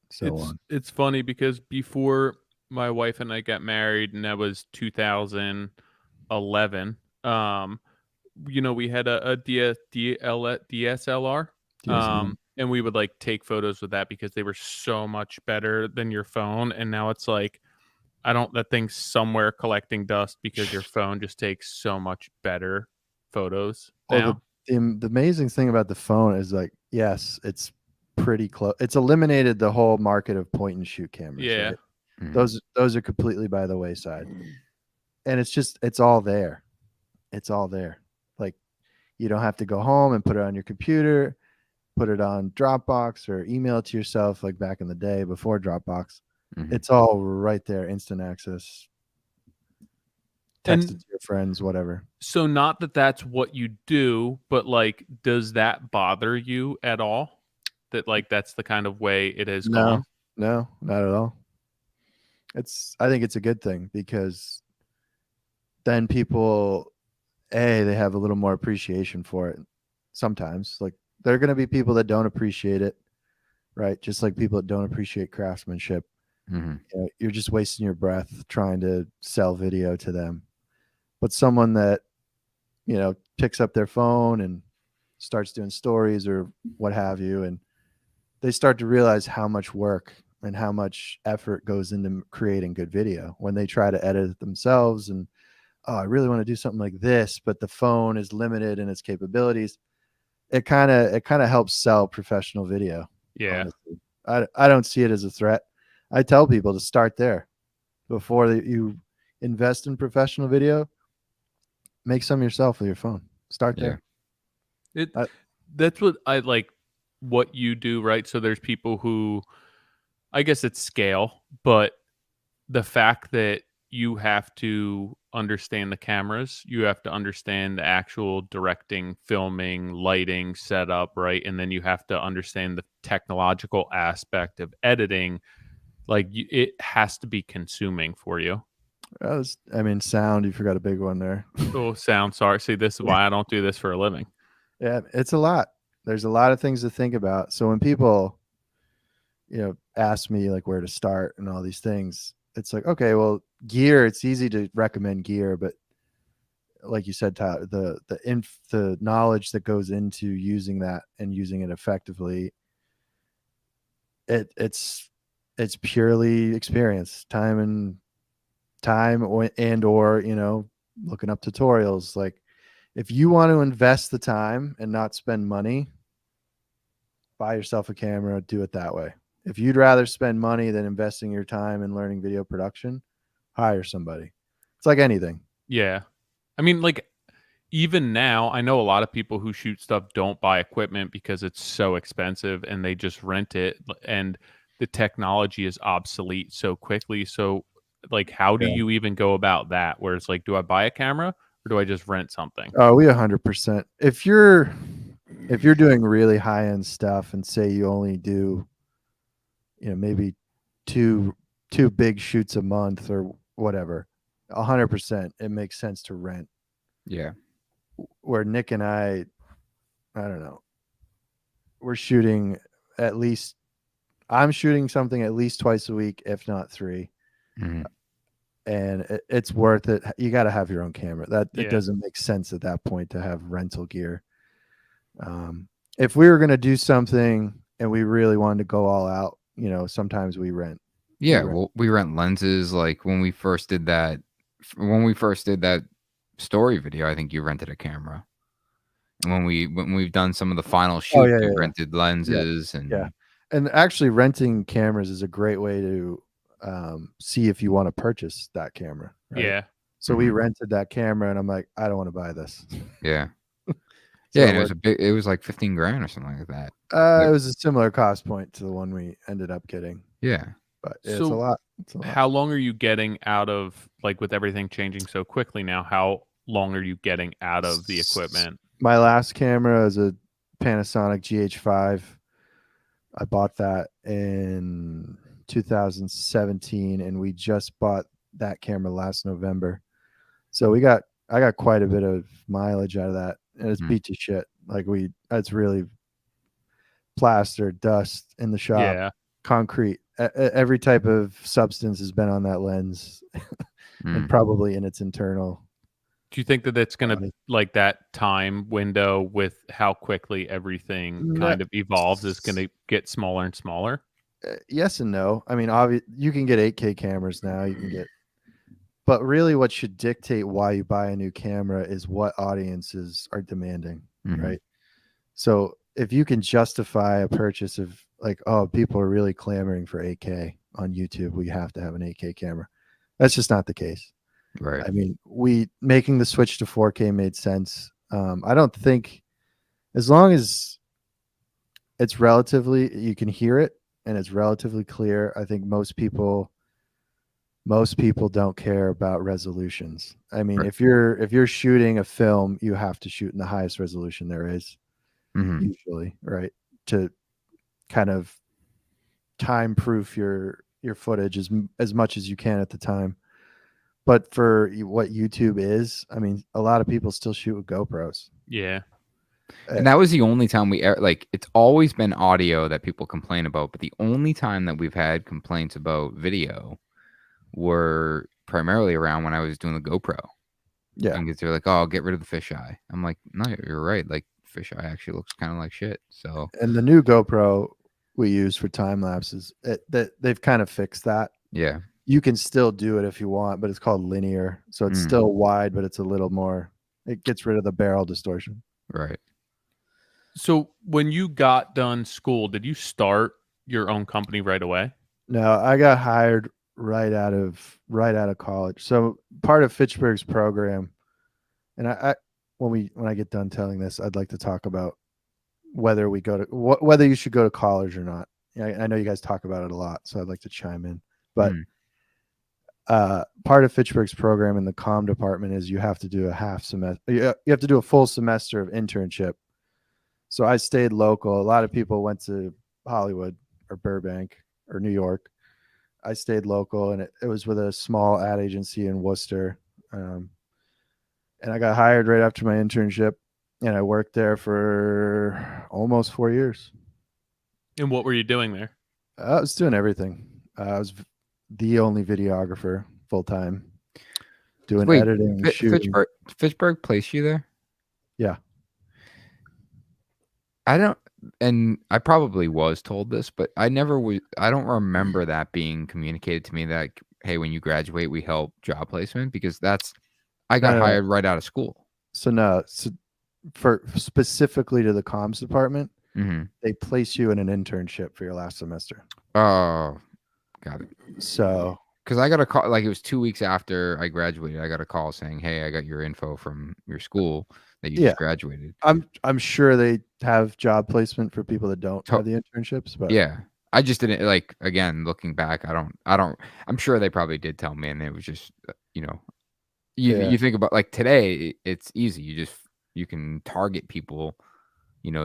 so on. It's funny because before my wife and I got married, and that was 2011, we had a DSLR, and we would like take photos with that because they were so much better than your phone. And now it's like, that thing's somewhere collecting dust because your phone just takes so much better photos now. The amazing thing about the phone is, like, yes, it's pretty close. It's eliminated the whole market of point and shoot cameras. Yeah. Right? Those are completely by the wayside. And it's all there. It's all there. Like, you don't have to go home and put it on your computer, put it on Dropbox or email it to yourself like back in the day before Dropbox. It's all right there, instant access. Text it to your friends, whatever. So not that that's what you do, but like, does that bother you at all? That like that's the kind of way it has gone? No, not at all. I think it's a good thing because then people, they have a little more appreciation for it. Sometimes, like, there are going to be people that don't appreciate it, right? Just like people that don't appreciate craftsmanship. You're just wasting your breath trying to sell video to them. But someone that, picks up their phone and starts doing stories or what have you, and they start to realize how much work and how much effort goes into creating good video when they try to edit it themselves. And, oh, I really want to do something like this, but the phone is limited in its capabilities. It kind of helps sell professional video. Yeah. Honestly. I don't see it as a threat. I tell people to start there before you invest in professional video. Make some yourself with your phone. Start there. That's what I like. what you do, right? So there's people who, I guess it's scale, but the fact that you have to understand the cameras, you have to understand the actual directing, filming, lighting, setup, right? And then you have to understand the technological aspect of editing. Like it has to be consuming for you. I mean, sound. You forgot a big one there. Oh, sound. Sorry. See, this is why I don't do this for a living. Yeah, it's a lot. There's a lot of things to think about. So when people, ask me like where to start and all these things, it's like, okay, well, gear. It's easy to recommend gear, but like you said, Tyler, the knowledge that goes into using that and using it effectively, it's purely experience, time or looking up tutorials. Like if you want to invest the time and not spend money, buy yourself a camera, do it that way. If you'd rather spend money than investing your time in learning video production, hire somebody. It's like anything. Yeah. I mean, like, even now, I know a lot of people who shoot stuff don't buy equipment because it's so expensive and they just rent it, and the technology is obsolete so quickly. So, like, how do Yeah. you even go about that? Where it's like, do I buy a camera or do I just rent something? Oh, we 100%. If you're doing really high end stuff and say you only do, maybe two big shoots a month or whatever, 100%, it makes sense to rent. Yeah. Where Nick and I don't know, we're shooting at least, I'm shooting something at least twice a week, if not 3. Mhm. And it's worth it. You got to have your own camera. It Yeah. doesn't make sense at that point to have rental gear. If we were going to do something and we really wanted to go all out, sometimes we rent. Yeah, well, we rent lenses. Like when we first did that story video, I think you rented a camera. And when we've done some of the final shoots, we rented lenses and actually renting cameras is a great way to see if you want to purchase that camera. Right? Yeah. So we rented that camera, and I'm like, I don't want to buy this. Yeah. So yeah, and it was like 15 grand or something like that. It was a similar cost point to the one we ended up getting. Yeah. But it's a lot. How long are you getting out of, like, with everything changing so quickly now, how long are you getting out of the equipment? My last camera is a Panasonic GH5. I bought that in 2017, and we just bought that camera last November. So I got quite a bit of mileage out of that, and it's beat to shit. Like it's really plaster, dust in the shop, concrete. Every type of substance has been on that lens, and probably in its internal. Do you think that it's going to, like, that time window with how quickly everything kind of evolves is going to get smaller and smaller? Yes and no. I mean, you can get 8K cameras now. You can get, but really, what should dictate why you buy a new camera is what audiences are demanding, right? So if you can justify a purchase of, like, oh, people are really clamoring for 8K on YouTube, we have to have an 8K camera. That's just not the case. Right. I mean, making the switch to 4K made sense. I don't think, as long as it's relatively, you can hear it and it's relatively clear, I think most people don't care about resolutions. I mean, if you're shooting a film, you have to shoot in the highest resolution there is, usually, right? To kind of time proof your footage as much as you can at the time. But for what YouTube is, I mean, a lot of people still shoot with GoPros. Yeah. And that was the only time it's always been audio that people complain about, but the only time that we've had complaints about video were primarily around when I was doing the GoPro. Yeah. Because they're like, oh, I'll get rid of the fisheye. I'm like, no, you're right. Like, fisheye actually looks kind of like shit. So, and the new GoPro we use for time lapses, they've kind of fixed that. Yeah. You can still do it if you want, but it's called linear. So it's still wide, but it's a little more, it gets rid of the barrel distortion. Right. So when you got done school, did you start your own company right away? No, I got hired right out of college. So part of Fitchburg's program, and when I get done telling this, I'd like to talk about whether we go to whether you should go to college or not. I know you guys talk about it a lot, so I'd like to chime in. But part of Fitchburg's program in the comm department is you have to do a half semester. You have to do a full semester of internship. So I stayed local. A lot of people went to Hollywood or Burbank or New York. I stayed local, and it was with a small ad agency in Worcester. And I got hired right after my internship, and I worked there for almost 4 years. And what were you doing there? I was doing everything. I was the only videographer full time, doing editing, shooting. Fitchburg placed you there? Yeah. I don't, and I probably was told this, but I don't remember that being communicated to me that, hey, when you graduate, we help job placement, because I got hired right out of school. So for specifically to the comms department, they place you in an internship for your last semester. Oh, got it. So, because I got a call, like it was 2 weeks after I graduated, I got a call saying, hey, I got your info from your school that you just graduated. I'm sure they have job placement for people that don't have the internships, but yeah, I just didn't, like, again, looking back, I'm sure they probably did tell me, and it was just, you think about, like, today it's easy. You can target people,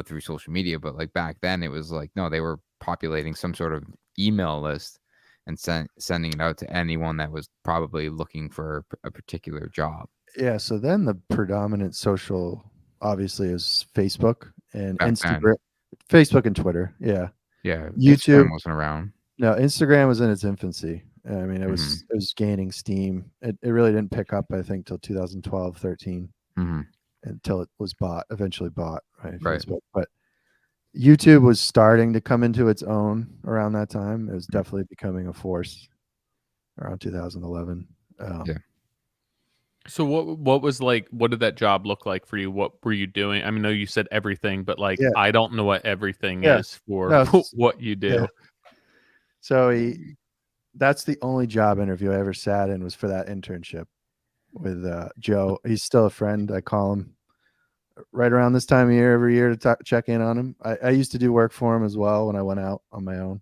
through social media, but like back then it was like, no, they were populating some sort of email list and sending it out to anyone that was probably looking for a particular job. Yeah, so then the predominant social obviously is Facebook and Back Instagram, then. Facebook and Twitter. Yeah. Yeah. YouTube Instagram wasn't around. No, Instagram was in its infancy. I mean, it was gaining steam. It really didn't pick up, I think, till 2012, 13, until it was eventually bought by Facebook. But YouTube was starting to come into its own around that time. It was definitely becoming a force around 2011. Yeah. So what was, like, what did that job look like for you? What were you doing? I mean, I know you said everything, but like, I don't know what everything is for what you do. Yeah. So that's the only job interview I ever sat in, was for that internship with Joe. He's still a friend. I call him right around this time of year every year to check in on him. I used to do work for him as well when I went out on my own.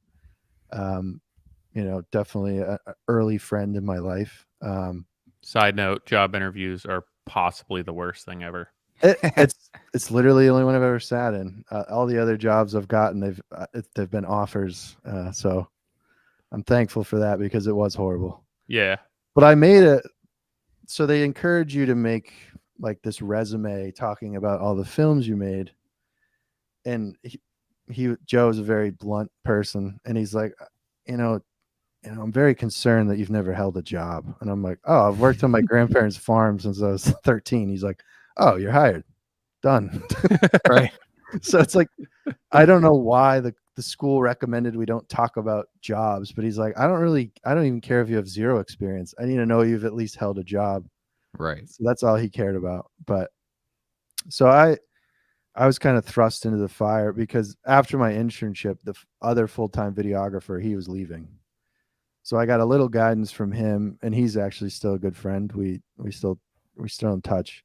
Definitely an early friend in my life. Side note, job interviews are possibly the worst thing ever. It's literally the only one I've ever sat in. All the other jobs I've gotten, they've been offers. So I'm thankful for that, because it was horrible. Yeah. But I made it. So they encourage you to make like this resume talking about all the films you made. And Joe is a very blunt person. And he's like, I'm very concerned that you've never held a job. And I'm like, oh, I've worked on my grandparents' farm since I was 13. He's like, oh, you're hired. Done. Right. So it's like, I don't know why the school recommended we don't talk about jobs, but he's like, I don't even care if you have zero experience. I need to know you've at least held a job. Right. So that's all he cared about. But so I was kind of thrust into the fire, because after my internship, the other full-time videographer, he was leaving. So I got a little guidance from him, and he's actually still a good friend. We're still in touch.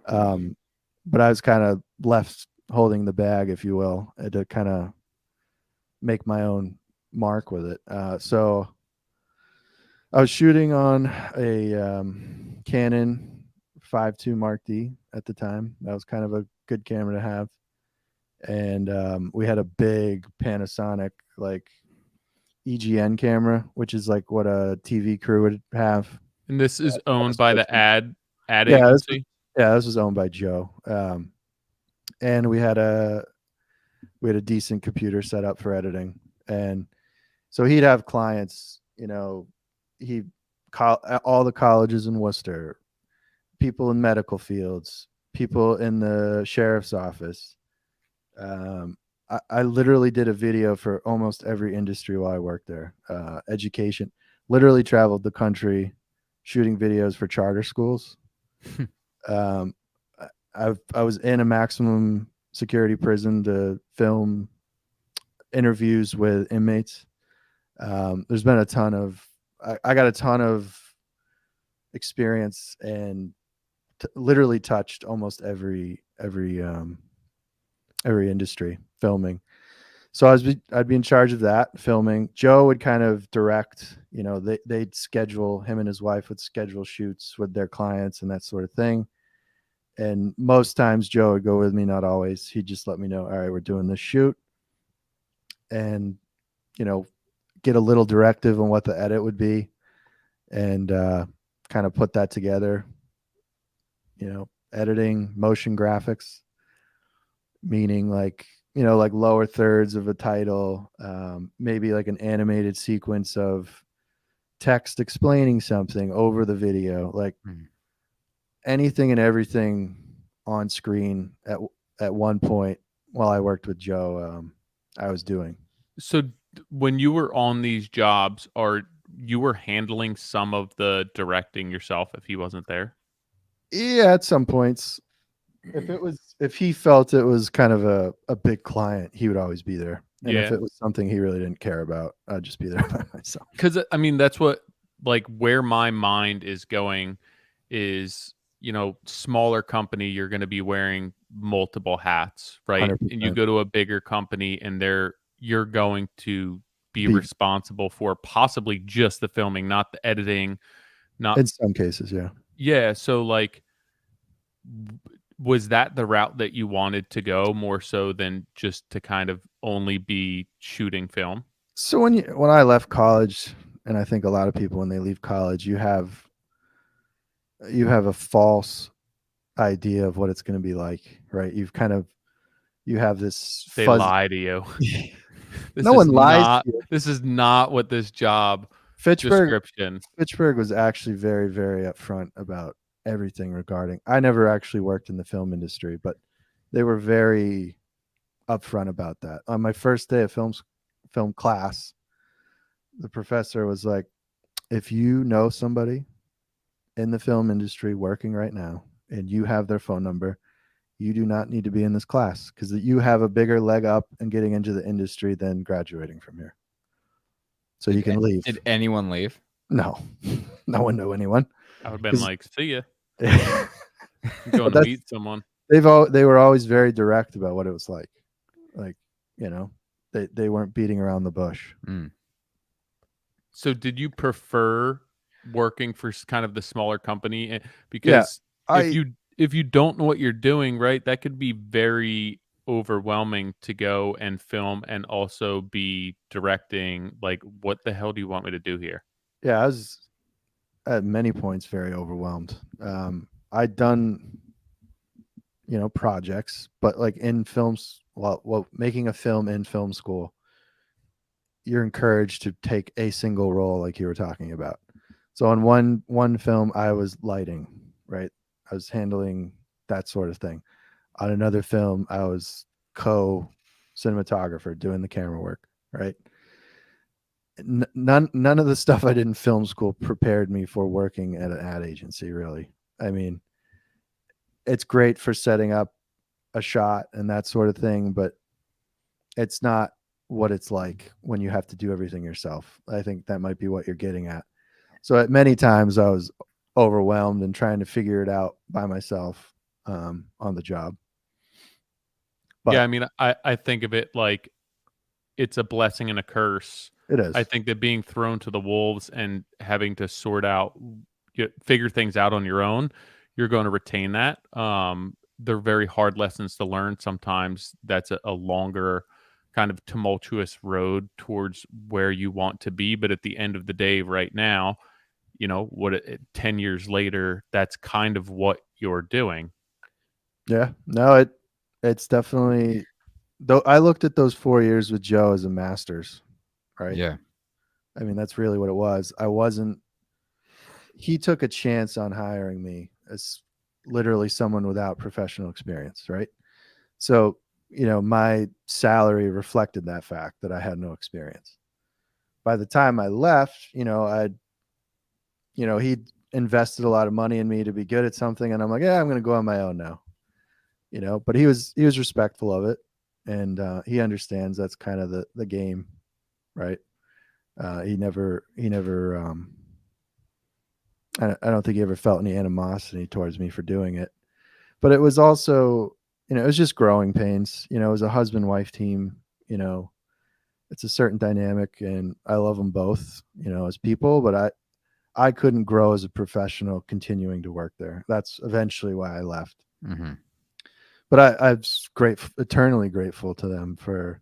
But I was kind of left holding the bag, if you will, to kind of make my own mark with it. So I was shooting on a Canon 5.2 Mark D at the time. That was kind of a good camera to have. And we had a big Panasonic, like, EGN camera, which is like what a TV crew would have. And this is owned by the ad agency? This was owned by Joe. And we had a decent computer set up for editing. And so he'd have clients, all the colleges in Worcester, people in medical fields, people in the sheriff's office. I literally did a video for almost every industry while I worked there. Education, literally traveled the country shooting videos for charter schools. I was in a maximum security prison to film interviews with inmates. There's been I got a ton of experience, and literally touched almost every every industry filming. So I'd be in charge of that filming. Joe would kind of direct, you know, they'd schedule, him and his wife would schedule shoots with their clients and that sort of thing. And most times Joe would go with me, not always. He'd just let me know, all right, we're doing this shoot, and, you know, get a little directive on what the edit would be, and kind of put that together. You know, editing, motion graphics, meaning like, you know, like lower thirds of a title, maybe like an animated sequence of text explaining something over the video, like anything and everything on screen at one point while I worked with Joe, I was doing. So when you were on these jobs, are you were handling some of the directing yourself if he wasn't there? Yeah, at some points. If he felt it was kind of a big client, he would always be there. And if Yeah. it was something he really didn't care about, I'd just be there by myself. Because I mean, that's what, like, where my mind is going is, you know, smaller company, you're going to be wearing multiple hats, right? And you 100%. go to a bigger company and you're going to be Be responsible for possibly just the filming, not the editing, not, in some cases, yeah. yeah. So like, was that the route that you wanted to go more so than just to kind of only be shooting film? So when I left college, and I think a lot of people when they leave college, you have a false idea of what it's going to be like, right? You have this They fuzzy. lie to you. No one lies to you. This is not what this job Fitchburg description. Fitchburg was actually very, very upfront about everything regarding. I never actually worked in the film industry, but they were very upfront about that. On my first day of film class, the professor was like, if you know somebody in the film industry working right now and you have their phone number, you do not need to be in this class because you have a bigger leg up in getting into the industry than graduating from here. So you can leave. Did anyone leave? No, no one knew anyone. I would have been like, see ya. But Going to meet someone. they were always very direct about what it was like. Like, you know, they weren't beating around the bush. So did you prefer working for kind of the smaller company? Because if you don't know what you're doing, right, that could be very overwhelming to go and film and also be directing. Like, what the hell do you want me to do here? Yeah, I was at many points very overwhelmed. I'd done, you know, projects, but like in films, well, making a film in film school, you're encouraged to take a single role, like you were talking about. So on one film, I was lighting, right? I was handling that sort of thing. On another film, I was co-cinematographer doing the camera work, right? None of the stuff I did in film school prepared me for working at an ad agency, really. I mean, it's great for setting up a shot and that sort of thing, but it's not what it's like when you have to do everything yourself. I think that might be what you're getting at. So at many times I was overwhelmed and trying to figure it out by myself on the job. But yeah, I mean, I think of it like it's a blessing and a curse. it is. I think that being thrown to the wolves and having to figure things out on your own, you're going to retain that. They're very hard lessons to learn. Sometimes that's a longer kind of tumultuous road towards where you want to be. But at the end of the day, right now, you know, 10 years later, that's kind of what you're doing. Yeah, no, it's definitely, though I looked at those 4 years with Joe as a master's, right? Yeah. I mean, that's really what it was. He took a chance on hiring me as literally someone without professional experience, right? So, you know, my salary reflected that fact that I had no experience. By the time I left, you know, he'd invested a lot of money in me to be good at something. And I'm like, yeah, I'm going to go on my own now, you know, but he was respectful of it. And he understands that's kind of the game, right? He never, I don't think he ever felt any animosity towards me for doing it. But it was also, it was just growing pains. It was a husband-wife team. It's a certain dynamic, and I love them both, as people, but I couldn't grow as a professional continuing to work there. That's eventually why I left. Mm-hmm. But I'm eternally grateful to them for,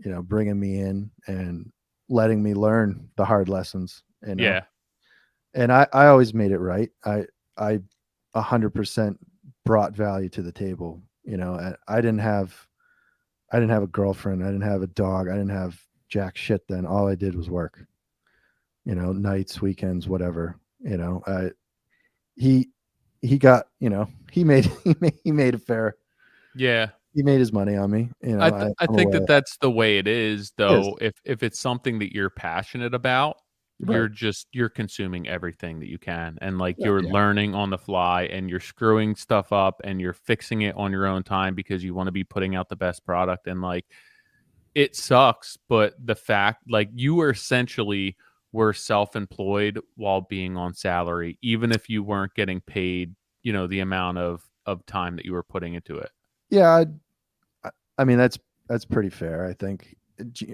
bringing me in and letting me learn the hard lessons, Yeah. And I always made it right. I 100% brought value to the table. I didn't have a girlfriend. I didn't have a dog. I didn't have jack shit then. All I did was work, nights, weekends, whatever, he got, he made a fair, Yeah. he made his money on me. I think that that's the way it is, though. If it's something that you're passionate about, Right. you're consuming everything that you can, and like Yeah. you're learning on the fly, and you're screwing stuff up, and you're fixing it on your own time because you want to be putting out the best product. And like, it sucks, but the fact, like, you were essentially were self-employed while being on salary, even if you weren't getting paid, the amount of time that you were putting into it. Yeah. I mean, that's pretty fair. I think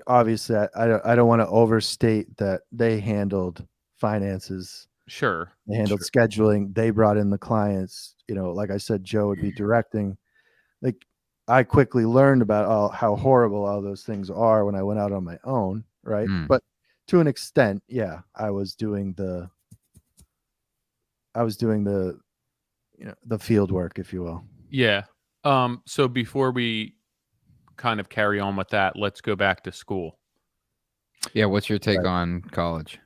obviously I don't want to overstate that they handled finances. Sure. They handled scheduling. They brought in the clients. Like I said, Joe would be directing. Like, I quickly learned about how horrible all those things are when I went out on my own. Right. But to an extent, yeah, I was doing the the field work, if you will. Yeah. So before we kind of carry on with that, let's go back to school. Yeah. What's your take on college?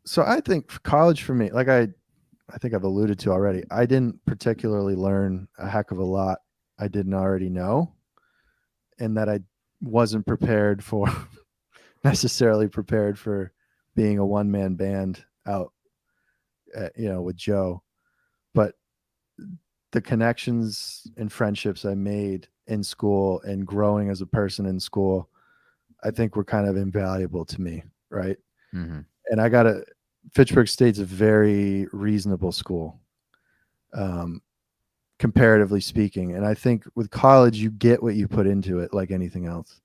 So I think college for me, like I think I've alluded to already, I didn't particularly learn a heck of a lot I didn't already know, and that I wasn't necessarily prepared for being a one-man band out, with Joe. But the connections and friendships I made in school and growing as a person in school, I think were kind of invaluable to me. Right. Mm-hmm. And Fitchburg State's a very reasonable school, comparatively speaking. And I think with college, you get what you put into it, like anything else.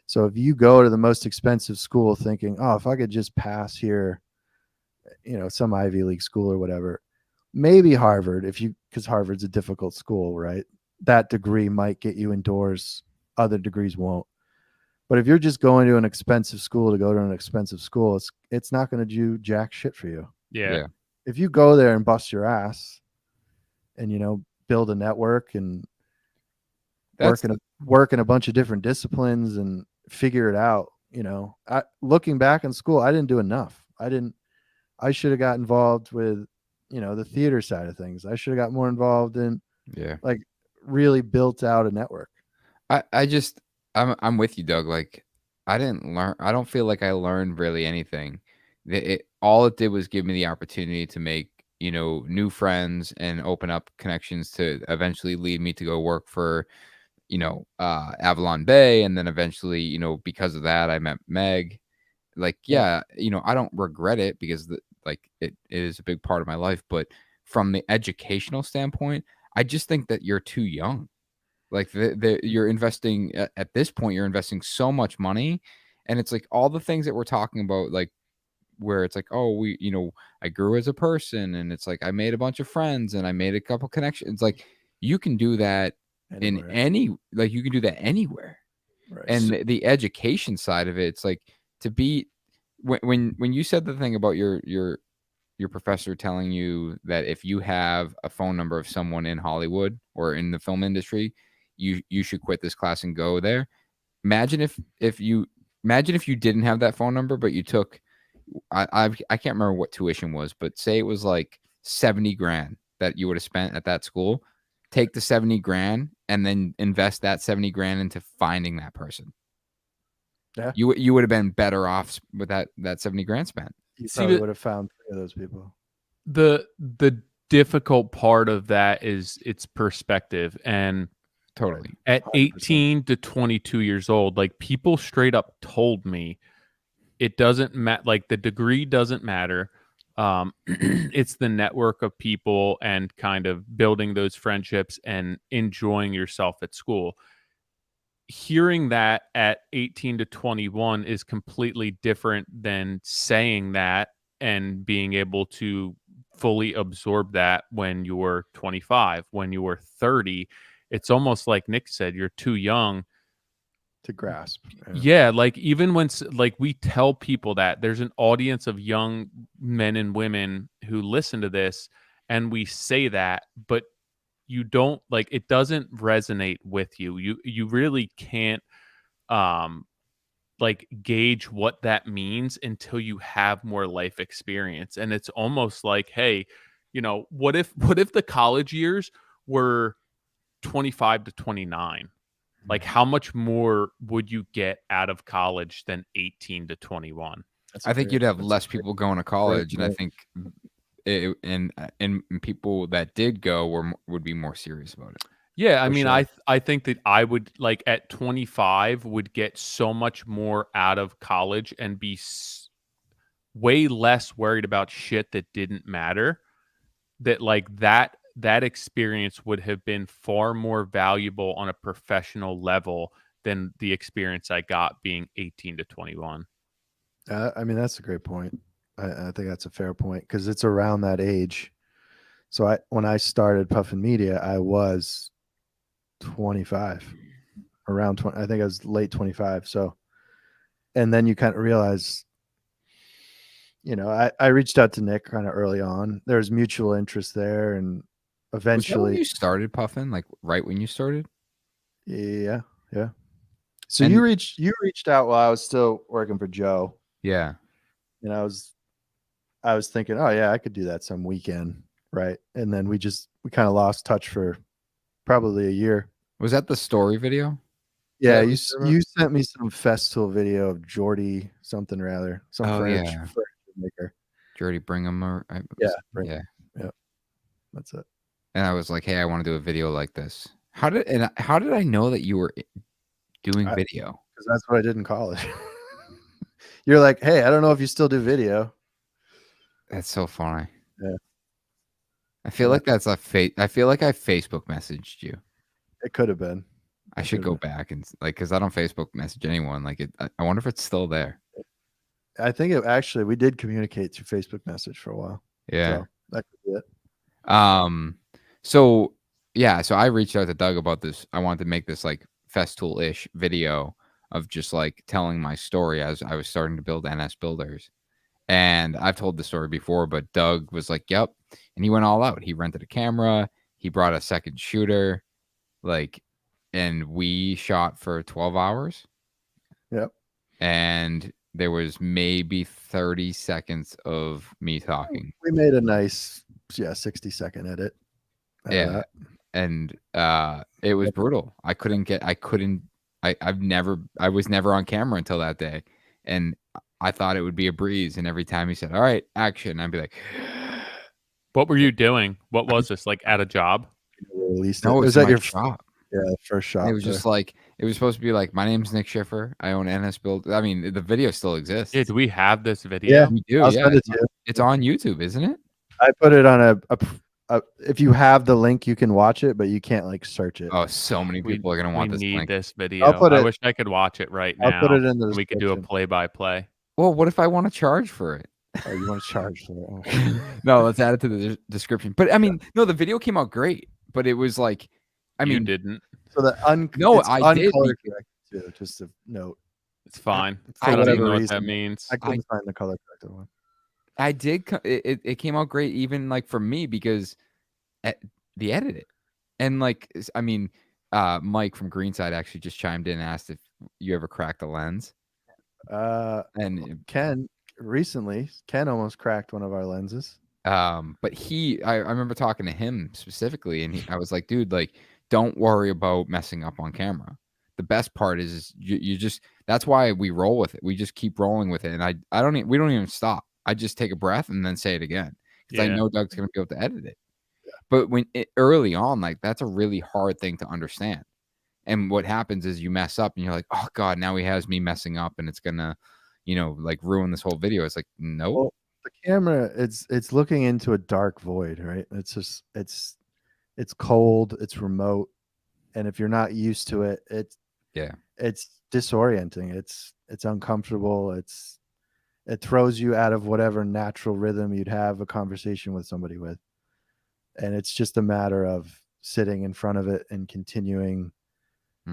So if you go to the most expensive school thinking, oh, if I could just pass here, some Ivy League school or whatever, maybe Harvard, because Harvard's a difficult school, right? That degree might get you indoors. Other degrees won't. But if you're just going to an expensive school to go to an expensive school, it's not going to do jack shit for you. Yeah. If you go there and bust your ass and, build a network and work in a bunch of different disciplines and figure it out, looking back in school, I didn't do enough. I should have got involved with, the theater side of things. I should have got more involved in, like, really built out a network. I'm with you, Doug. Like, I don't feel like I learned really anything. All it did was give me the opportunity to make, new friends and open up connections to eventually lead me to go work for, Avalon Bay. And then eventually, because of that, I met Meg. Like, I don't regret it because it is a big part of my life. But from the educational standpoint, I just think that you're too young. Like, you're investing at this point, you're investing so much money, and it's like all the things that we're talking about, like, where it's like, oh, I grew as a person, and it's like I made a bunch of friends and I made a couple connections. Like, you can do that you can do that anywhere. Right. And the education side of it, it's like, to be when you said the thing about your professor telling you that if you have a phone number of someone in Hollywood or in the film industry, you should quit this class and go there. Imagine if you didn't have that phone number, but you took, I can't remember what tuition was, but say it was like 70 grand that you would have spent at that school. Take the 70 grand and then invest that 70 grand into finding that person. Yeah. You would have been better off with that 70 grand spent. You probably would have found 3 of those people. The difficult part of that is its perspective. And totally, at 18 to 22 years old, like, people straight up told me it doesn't matter. Like, the degree doesn't matter. It's the network of people and kind of building those friendships and enjoying yourself at school. Hearing that at 18 to 21 is completely different than saying that and being able to fully absorb that when you're 25, when you were 30. It's almost like Nick said, you're too young to grasp. yeah, like even when like we tell people that there's an audience of young men and women who listen to this and we say that, but you don't like it doesn't resonate with you. You really can't um like gauge what that means until you have more life experience. And it's almost like, hey, what if the college years were 25 to 29? Like, how much more would you get out of college than 18 to 21? I think you'd have less people going to college, and I think and people that did go would be more serious about it. Yeah, I mean, sure. I think that I would like at 25 would get so much more out of college and be way less worried about shit that didn't matter. That like that experience would have been far more valuable on a professional level than the experience I got being 18 to 21. I mean, that's a great point. I think that's a fair point because it's around that age. So when I started Puffin Media, I was 25, around 20. I think I was late 25. So, and then you kind of realize, I reached out to Nick kind of early on. There was mutual interest there, and eventually, was that when you started Puffin, like right when you started. Yeah. So you reached out while I was still working for Joe. Yeah. And I was thinking, oh yeah, I could do that some weekend, right? And then we kind of lost touch for probably a year. Was that the story video? Yeah, you sent me some festival video of Jordy something or other, some furniture maker. Jordy Brigham Yeah. That's it. And I was like, hey, I want to do a video like this. How did I know that you were doing video? Because that's what I did in college. You're like, hey, I don't know if you still do video. That's so funny. Yeah. I feel like that's I feel like I Facebook messaged you. It could have been. I should go back and because I don't Facebook message anyone. Like I wonder if it's still there. I think we did communicate through Facebook message for a while. Yeah. So that could be it. So I reached out to Doug about this. I wanted to make this like Festool-ish video of just like telling my story as I was starting to build NS Builders. And I've told the story before, but Doug was like, yep. And he went all out. He rented a camera. He brought a second shooter, and we shot for 12 hours. Yep. And there was maybe 30 seconds of me talking. We made a nice, 60-second edit. Yeah. And it was brutal. I was never on camera until that day. And I thought it would be a breeze. And every time he said, all right, action, I'd be like, what were you doing? What was this, like at a job? No, it was at your shop. Yeah, the first shop. It was just like, it was supposed to be like, my name's Nick Schiffer. I own NS Build. I mean, the video still exists. Yeah, do we have this video? Yeah, we do. I'll send it to you. It's on YouTube, isn't it? I put it on if you have the link, you can watch it, but you can't like search it. Oh, so many people are going to want this link. This video. I wish I could watch it right now. I'll put it in the we could do a play-by-play. Well, what if I want to charge for it? Oh, you want to charge for it? No, let's add it to the description. But I mean, no, the video came out great, but it was like, you didn't. So the I did. Too, just a note. It's fine. I don't even know what that means. I couldn't find the color corrected one. I did. It came out great, even like for me, because the edit. And like, I mean, Mike from Greenside actually just chimed in and asked if you ever cracked a lens. And Ken almost cracked one of our lenses. But I remember talking to him specifically, and I was like, dude, like, don't worry about messing up on camera. The best part is you just, that's why we roll with it. We just keep rolling with it. And we don't even stop. I just take a breath and then say it again. Because I know Doug's going to be able to edit it. Yeah. But early on, like, that's a really hard thing to understand. And what happens is you mess up and you're like, oh God, now he has me messing up and it's going to, like ruin this whole video. It's like, no. The camera, it's looking into a dark void, right? It's just it's cold, it's remote, and if you're not used to it, it's disorienting. It's uncomfortable. It throws you out of whatever natural rhythm you'd have a conversation with somebody with. And it's just a matter of sitting in front of it and continuing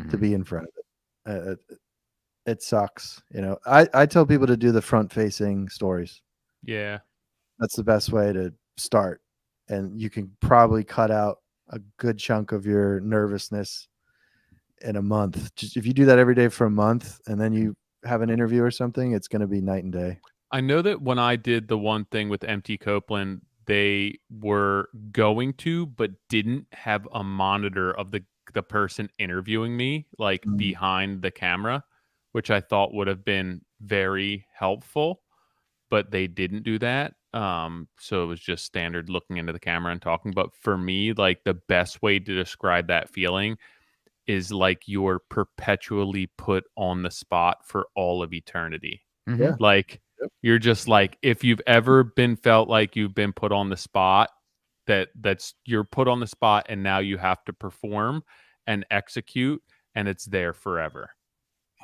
to be in front of it. It sucks. I tell people to do the front facing stories. Yeah. That's the best way to start. And you can probably cut out a good chunk of your nervousness in a month. Just if you do that every day for a month and then you have an interview or something, it's going to be night and day. I know that when I did the one thing with MT Copeland, they were going to, but didn't have a monitor of the person interviewing me, like behind the camera, which I thought would have been very helpful, but they didn't do that. So it was just standard looking into the camera and talking. But for me, like the best way to describe that feeling is like you're perpetually put on the spot for all of eternity. Yeah. Like you're just like, if you've ever been felt like you've been put on the spot, that's you're put on the spot and now you have to perform and execute and it's there forever.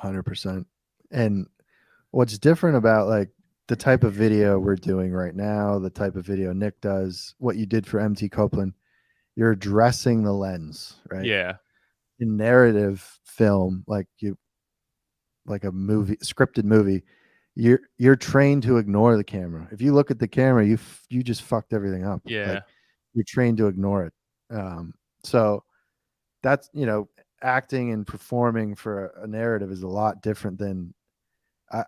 100%. And what's different about like the type of video we're doing right now, the type of video Nick does, what you did for MT Copeland, you're addressing the lens, right? Yeah. In narrative film, like a movie, scripted movie, you're trained to ignore the camera. If you look at the camera, you just fucked everything up. Yeah. Like, you're trained to ignore it. So that's, acting and performing for a narrative is a lot different than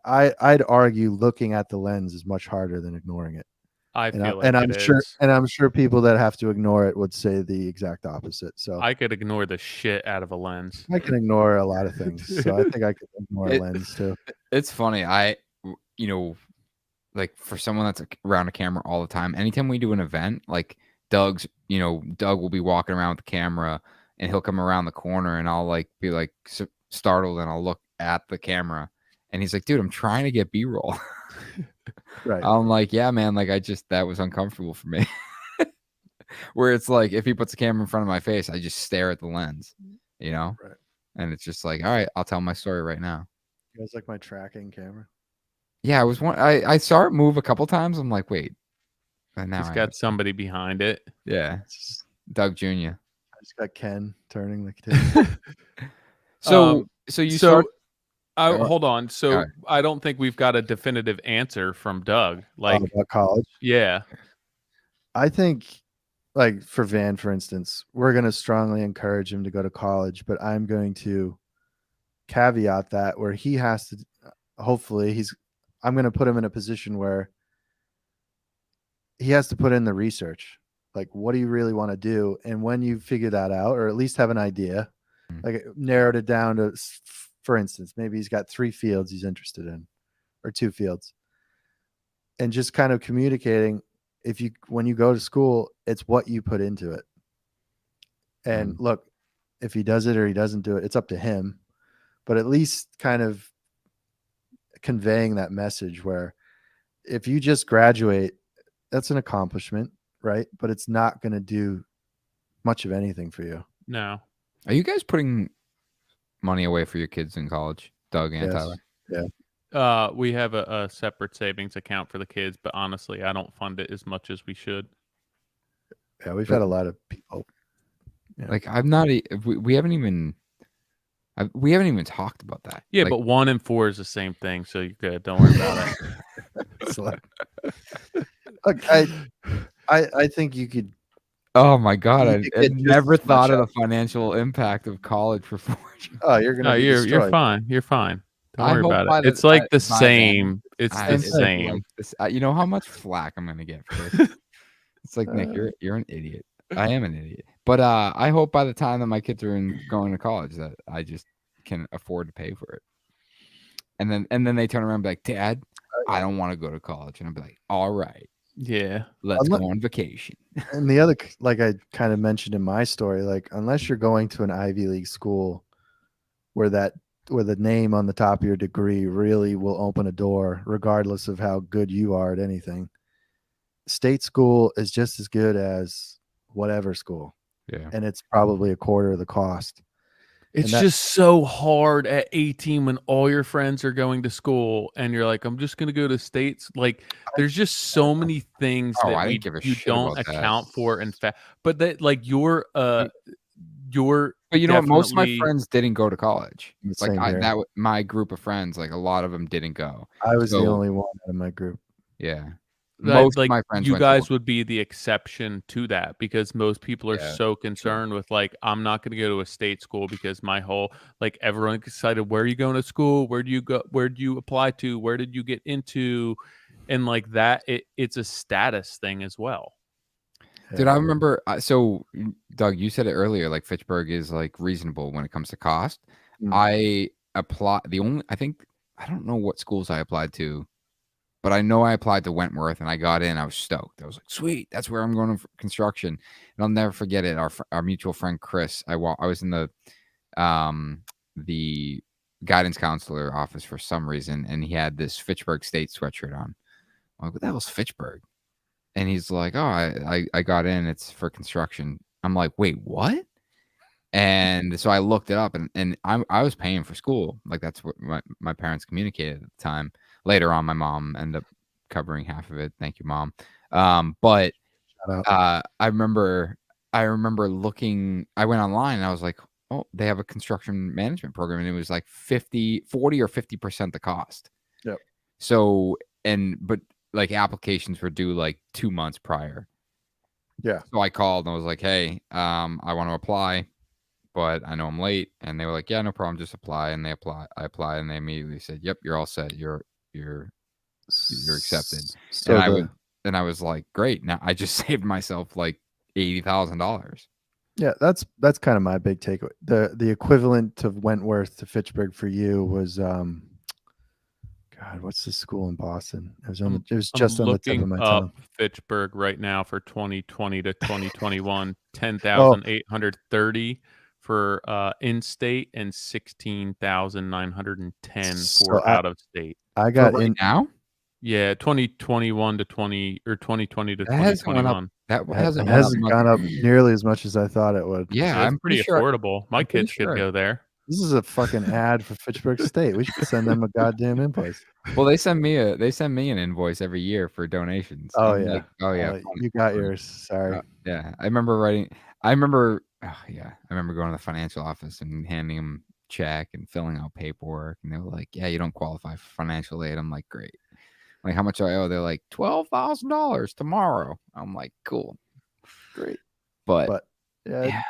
I'd argue looking at the lens is much harder than ignoring it. I feel like and I'm it sure is. and I'm sure people that have to ignore it would say the exact opposite. So I could ignore the shit out of a lens. I can ignore a lot of things. So I think I could ignore a lens too. It's funny. Like for someone that's around a camera all the time, anytime we do an event, like Doug will be walking around with the camera and he'll come around the corner and I'll like be like startled and I'll look at the camera and he's like, dude, I'm trying to get B-roll. Right. I'm like, yeah, man, like that was uncomfortable for me. Where it's like, if he puts a camera in front of my face, I just stare at the lens, Right. And it's just like, all right, I'll tell my story right now. You guys like my tracking camera? Yeah, I saw it move a couple times. I'm like, wait. And now He's got somebody behind it. Yeah. Doug Jr. I just got Ken turning the tape. So you start. Hold on. So right. I don't think we've got a definitive answer from Doug. Like about college? Yeah. I think, like for Van, for instance, we're going to strongly encourage him to go to college, but I'm going to caveat that where he has to, hopefully I'm going to put him in a position where he has to put in the research. Like, what do you really want to do? And when you figure that out, or at least have an idea, like narrowed it down to, for instance, maybe he's got 3 fields he's interested in or 2 fields, and just kind of communicating. When you go to school, it's what you put into it. And look, if he does it or he doesn't do it, it's up to him. But at least kind of conveying that message where if you just graduate, that's an accomplishment, right? But it's not going to do much of anything for you. No. Are you guys putting money away for your kids in college, Doug and Tyler? Yeah. We have a separate savings account for the kids, but honestly, I don't fund it as much as we should. Yeah, we've had a lot of people. Yeah. Like we haven't even talked about that. Yeah, like, but 1 and 4 is the same thing, so you're good. Don't worry about it. Look, I think you could. Oh my God! I never thought of the financial impact of college for fortune. Oh, you're gonna. No, you're fine. You're fine. Don't worry about it. It's like the same. It's the same. Like this, you know how much flack I'm gonna get for this? It's like, Nick, you're an idiot. I am an idiot. But I hope by the time that my kids are going to college that I just can afford to pay for it. And then they turn around and be like, Dad, I don't want to go to college. And I'll be like, all right. Yeah. Let's go on vacation. And the other, like I kind of mentioned in my story, like unless you're going to an Ivy League school where the name on the top of your degree really will open a door, regardless of how good you are at anything, state school is just as good as whatever school, Yeah. and it's probably a quarter of the cost. It's that- just so hard at 18 when all your friends are going to school and you're like, I'm just gonna go to states. Like, there's just so many things Oh, that I didn't give a you shit don't about that. account for in fact. But that like you're But you know what? Most of my friends didn't go to college. Like Same here. my group of friends, like a lot of them didn't go. I was the So only one out of my group. yeah, Like, most of my friends you went to guys would be the exception to that because most people are Yeah, so concerned with like, I'm not going to go to a state school because my whole like everyone excited. Where are you going to school? Where do you go? Where do you apply to? Where did you get into? And like that, it's a status thing as well. Dude, I remember. So, Doug, you said it earlier. Like Fitchburg is like reasonable when it comes to cost. Mm. I don't know what schools I applied to, but I know I applied to Wentworth and I got in. I was stoked. I was like, sweet, that's where I'm going for construction. And I'll never forget it. Our mutual friend Chris. I was in the guidance counselor office for some reason, and he had this Fitchburg State sweatshirt on. I'm like, what the hell's Fitchburg? And he's like, oh, I got in. It's for construction. I'm like, wait, what? And so I looked it up, and I was paying for school. Like that's what my parents communicated at the time. Later on, my mom ended up covering half of it. Thank you, Mom. But I remember looking. I went online and I was like, oh, they have a construction management program, and it was like 40 or 50% the cost. Yep. So but like applications were due like 2 months prior. Yeah. So I called and I was like, hey, I want to apply, but I know I'm late. And they were like, yeah, no problem. Just apply. And I applied and they immediately said, yep, you're all set. You're accepted. So and I was like, great. Now I just saved myself like $80,000. Yeah, that's kind of my big takeaway. The equivalent of Wentworth to Fitchburg for you was God, what's the school in Boston? It was just on the tip of my tongue. Fitchburg right now for 2020 to 2021, 10,830 for in-state and 16,910 for out of state. I got in now. Yeah, 2021 to 2020 to 2021. That hasn't gone up nearly as much as I thought it would. Yeah, I'm pretty affordable. My kids could go there. This is a fucking ad for Fitchburg State. We should send them a goddamn invoice. Well, they send me an invoice every year for donations. Oh I'm yeah. like, oh yeah. You got yours. Sorry. Yeah. I remember going to the financial office and handing them check and filling out paperwork, and they were like, yeah, you don't qualify for financial aid. I'm like, great. Like, how much do I owe? They're like, $12,000 tomorrow. I'm like, cool. Great. But yeah,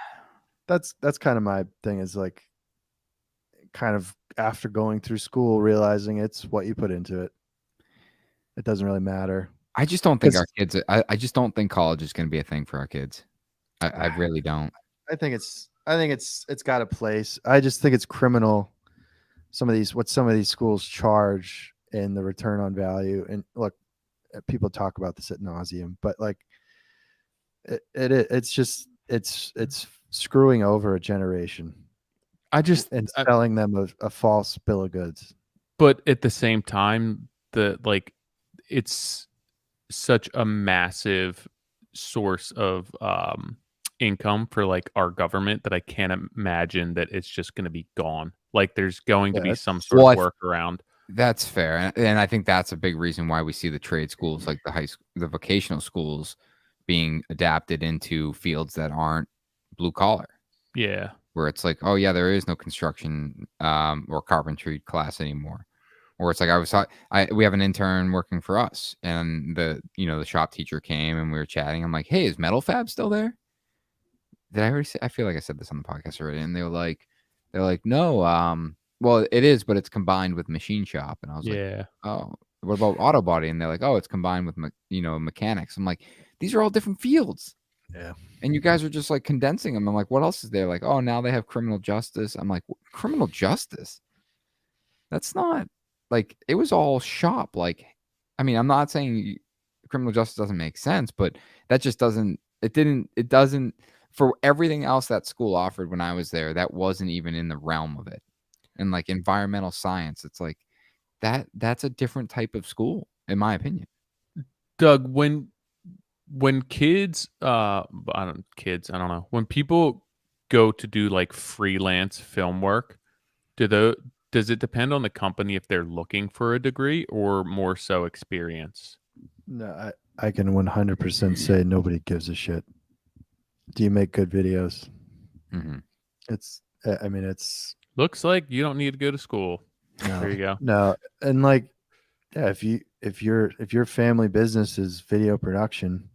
that's kind of my thing, is like, kind of after going through school, realizing it's what you put into it. It doesn't really matter. I just don't think our kids. I just don't think college is going to be a thing for our kids. I really don't. I think it's got a place. I just think it's criminal. What some of these schools charge and the return on value. And look, people talk about this ad nauseum, but like it's screwing over a generation. And selling them a false bill of goods. But at the same time, it's such a massive source of income for like our government that I can't imagine that it's just going to be gone. Like there's going to be some sort of workaround. That's fair, and I think that's a big reason why we see the trade schools, like the vocational schools, being adapted into fields that aren't blue collar. Yeah. Where it's like, oh yeah, there is no construction or carpentry class anymore. Or it's like we have an intern working for us, and the shop teacher came and we were chatting. I'm like, hey, is Metal Fab still there? Did I already say? I feel like I said this on the podcast already. And they're like, no, well, it is, but it's combined with machine shop. And I was like, oh, what about auto body? And they're like, oh, it's combined with mechanics. I'm like, these are all different fields. Yeah. And you guys are just like condensing them. I'm like, what else is there? Like, oh, now they have criminal justice. I'm like, criminal justice? That's not like, it was all shop. Like, I mean, I'm not saying criminal justice doesn't make sense, but that just doesn't, for everything else that school offered when I was there, that wasn't even in the realm of it. And like environmental science, it's like that's a different type of school, in my opinion. Doug, when when kids, I don't know, when people go to do like freelance film work, does it depend on the company if they're looking for a degree or more so experience? No, I can 100% say nobody gives a shit. Do you make good videos? Mm-hmm. It's, I mean, it's Looks like you don't need to go to school. no, There you go. no, and like, yeah, if your family business is video production,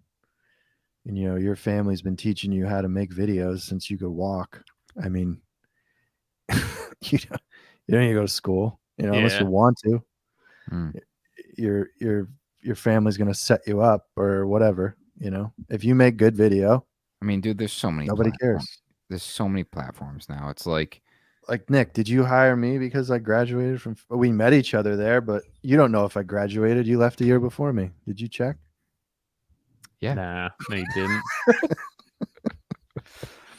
and your family's been teaching you how to make videos since you could walk. I mean, you don't need to go to school, unless you Yeah. want to. Mm. Your family's gonna set you up or whatever. If you make good video, I mean, dude, there's so many nobody platforms. cares. There's so many platforms now. It's like Nick, did you hire me because I graduated from? We met each other there, but you don't know if I graduated. You left a year before me. Did you check? Yeah. Nah, no, you didn't.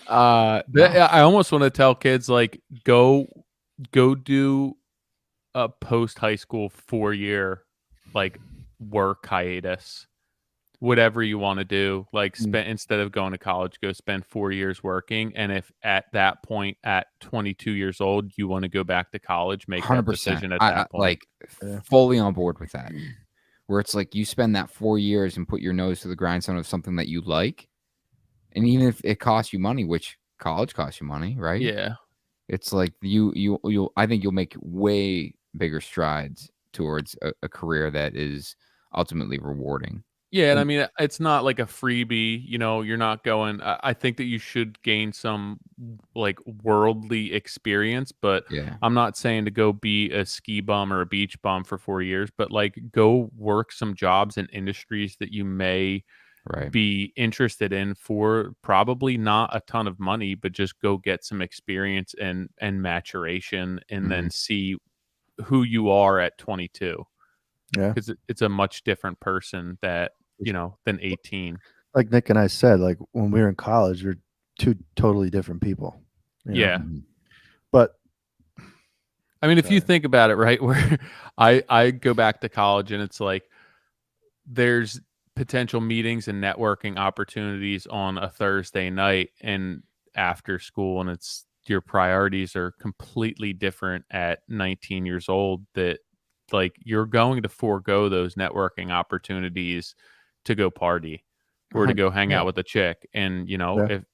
No. I almost want to tell kids like go do a post high school 4-year like work hiatus, whatever you want to do. Like spend instead of going to college, go spend 4 years working. And if at that point, at 22 years old, you want to go back to college, make that 100%. decision at I that point. like Yeah. fully on board with that. Where it's like you spend that 4 years and put your nose to the grindstone of something that you like, and even if it costs you money, which college costs you money, right? Yeah. It's like you'll I think you'll make way bigger strides towards a career that is ultimately rewarding. Yeah, and I mean, it's not like a freebie. You're not going. I think that you should gain some like worldly experience, but Yeah. I'm not saying to go be a ski bum or a beach bum for 4 years, but like go work some jobs in industries that you may Right. be interested in for probably not a ton of money, but just go get some experience and maturation, and then see who you are at 22. Yeah, Because it's a much different person than 18. like Nick and I said, like when we were in college, we're two totally different people. Yeah. But I mean, if you think about it, right, where I go back to college and it's like there's potential meetings and networking opportunities on a Thursday night and after school, and it's your priorities are completely different at 19 years old, that like you're going to forego those networking opportunities to go party or to go hang out with a chick. And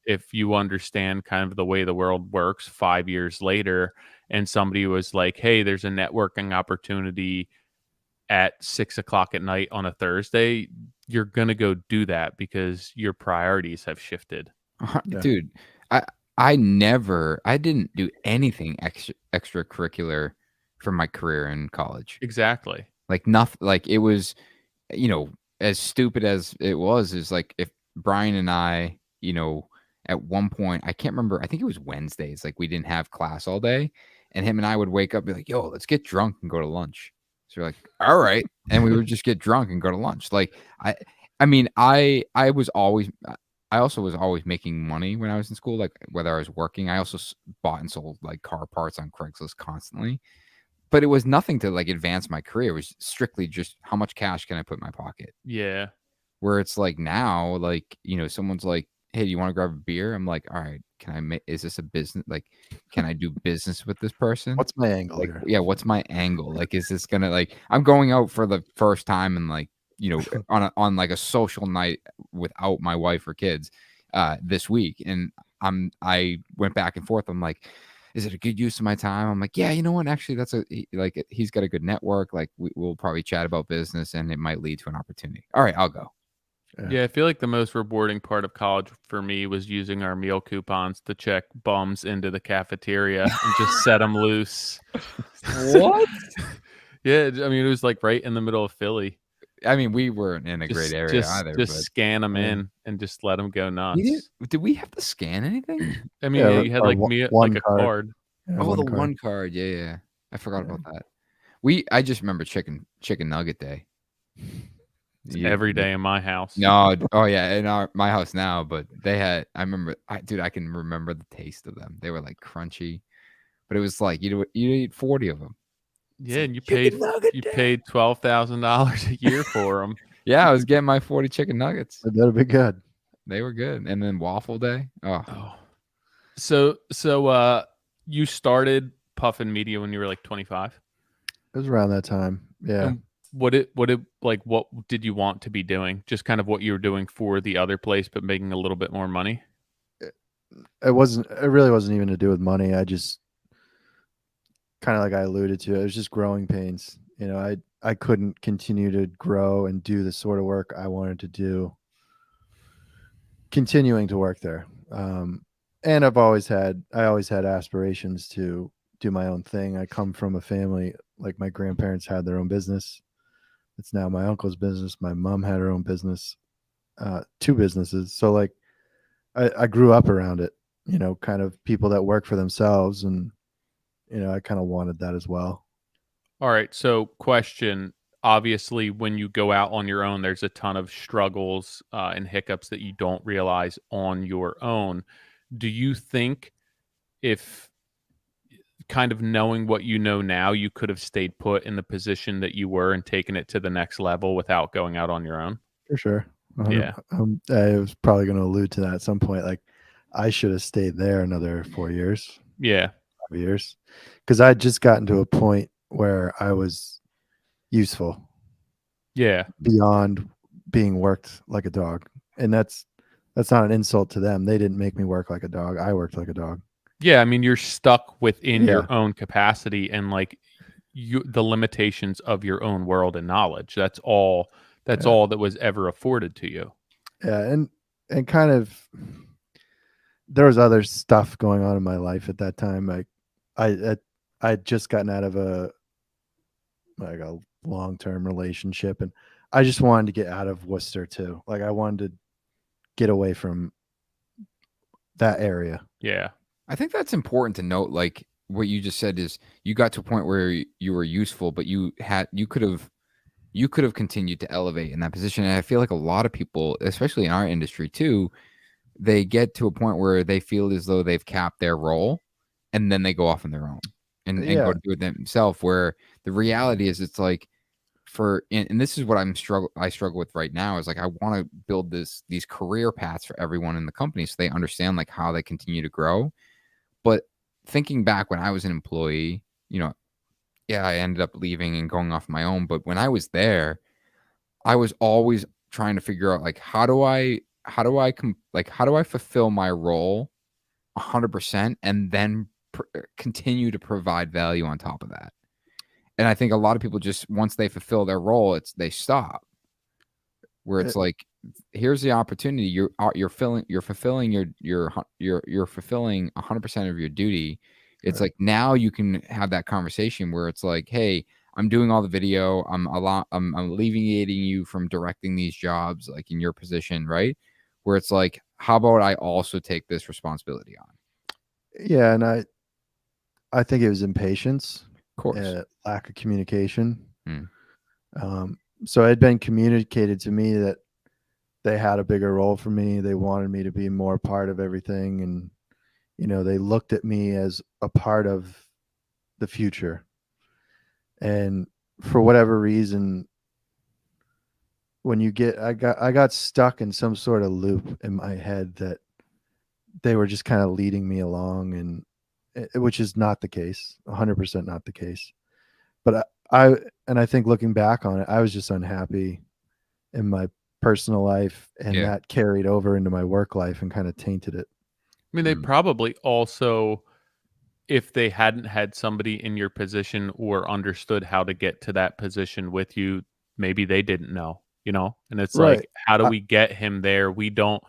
if you understand kind of the way the world works 5 years later and somebody was like, hey, there's a networking opportunity at 6 o'clock at night on a Thursday, you're gonna go do that because your priorities have shifted. Dude, I didn't do anything extracurricular for my career in college. Exactly. Like nothing. Like it was, as stupid as it was, is like if Brian and I, at one point, I can't remember, I think it was Wednesdays, like we didn't have class all day, and him and I would wake up and be like, yo, let's get drunk and go to lunch. So we're like, all right. And we would just get drunk and go to lunch. Like I mean, I also was always making money when I was in school, like whether I was working. I also bought and sold like car parts on Craigslist constantly, but it was nothing to like advance my career. It was strictly just how much cash can I put in my pocket? Yeah. Where it's like now, like, someone's like, hey, do you want to grab a beer? I'm like, all right, can I make, is this a business? Like, can I do business with this person? what's my angle Like, here? yeah, what's my angle? Like, is this gonna, like, I'm going out for the first time and like, on like a social night without my wife or kids this week. And I went back and forth. I'm like, is it a good use of my time? I'm like, yeah, you know what? Actually, he's got a good network. Like we'll probably chat about business and it might lead to an opportunity. All right, I'll go. Yeah, I feel like the most rewarding part of college for me was using our meal coupons to check bums into the cafeteria and just set them loose. What? Yeah, I mean, it was like right in the middle of Philly. I mean, we weren't in a great area either. Just but scan them in and just let them go nuts. did we have to scan anything? I mean, yeah, you had like one a card. card. Yeah, Oh, the card. one card. Yeah. I forgot about that. I just remember chicken nugget day. Every day in my house. No, oh yeah, in my house now, but they had. I remember, I can remember the taste of them. They were like crunchy, but it was like you eat 40 of them. Yeah, and you paid $12,000 a year for them. Yeah, I was getting my 40 chicken nuggets. That'll be good. They were good. And then waffle day. Oh, Oh. So you started Puffin Media when you were like 25? It was around that time. Yeah. And what did you want to be doing? Just kind of what you were doing for the other place, but making a little bit more money? It really wasn't even to do with money. I just kind of like I alluded to, it was just growing pains. You know, I couldn't continue to grow and do the sort of work I wanted to do continuing to work there. And I always had aspirations to do my own thing. I come from a family, like my grandparents had their own business. It's now my uncle's business. My mom had her own business, 2 businesses. So like I grew up around it, you know, kind of people that work for themselves. And, you know, I kind of wanted that as well. All right. So, question. Obviously, when you go out on your own, there's a ton of struggles and hiccups that you don't realize on your own. Do you think if kind of knowing what you know now, you could have stayed put in the position that you were and taken it to the next level without going out on your own? For sure. Yeah. I was probably going to allude to that at some point. Like I should have stayed there another 4 years, Yeah. 5 years, because I'd just gotten to a point where I was useful Yeah. beyond being worked like a dog. And that's not an insult to them. They didn't make me work like a dog. I worked like a dog. Yeah. I mean, you're stuck within Yeah. your own capacity and like the limitations of your own world and knowledge. That's all. That's Yeah. all that was ever afforded to you. Yeah, and kind of there was other stuff going on in my life at that time. I'd just gotten out of a long-term relationship, and I just wanted to get out of Worcester too. Like I wanted to get away from that area. Yeah. I think that's important to note. Like what you just said is you got to a point where you were useful, but you could have continued to elevate in that position. And I feel like a lot of people, especially in our industry too, they get to a point where they feel as though they've capped their role and then they go off on their own and go to do it themselves. Where the reality is it's like and this is what I struggle with right now is like, I want to build these career paths for everyone in the company so they understand like how they continue to grow. But thinking back when I was an employee, you know, yeah, I ended up leaving and going off my own. But when I was there, I was always trying to figure out like how do I fulfill my role 100% and then continue to provide value on top of that. And I think a lot of people just once they fulfill their role, they stop. Where it's like, here's the opportunity. You're fulfilling you're fulfilling 100% of your duty. It's like now you can have that conversation where it's like, hey, I'm doing all the video. I'm alleviating you from directing these jobs, like in your position, right? Where it's like, how about I also take this responsibility on? Yeah, and I think it was impatience, Of course, lack of communication. So it had been communicated to me that they had a bigger role for me. They wanted me to be more part of everything, and you know, they looked at me as a part of the future. And for whatever reason, when I got stuck in some sort of loop in my head that they were just kind of leading me along, and which is not the case, 100% not the case. But I think looking back on it, I was just unhappy in my personal life, and that carried over into my work life and kind of tainted it. I mean, they probably also, if they hadn't had somebody in your position or understood how to get to that position with you, maybe they didn't know, you know? And it's like, how do we get him there? We don't,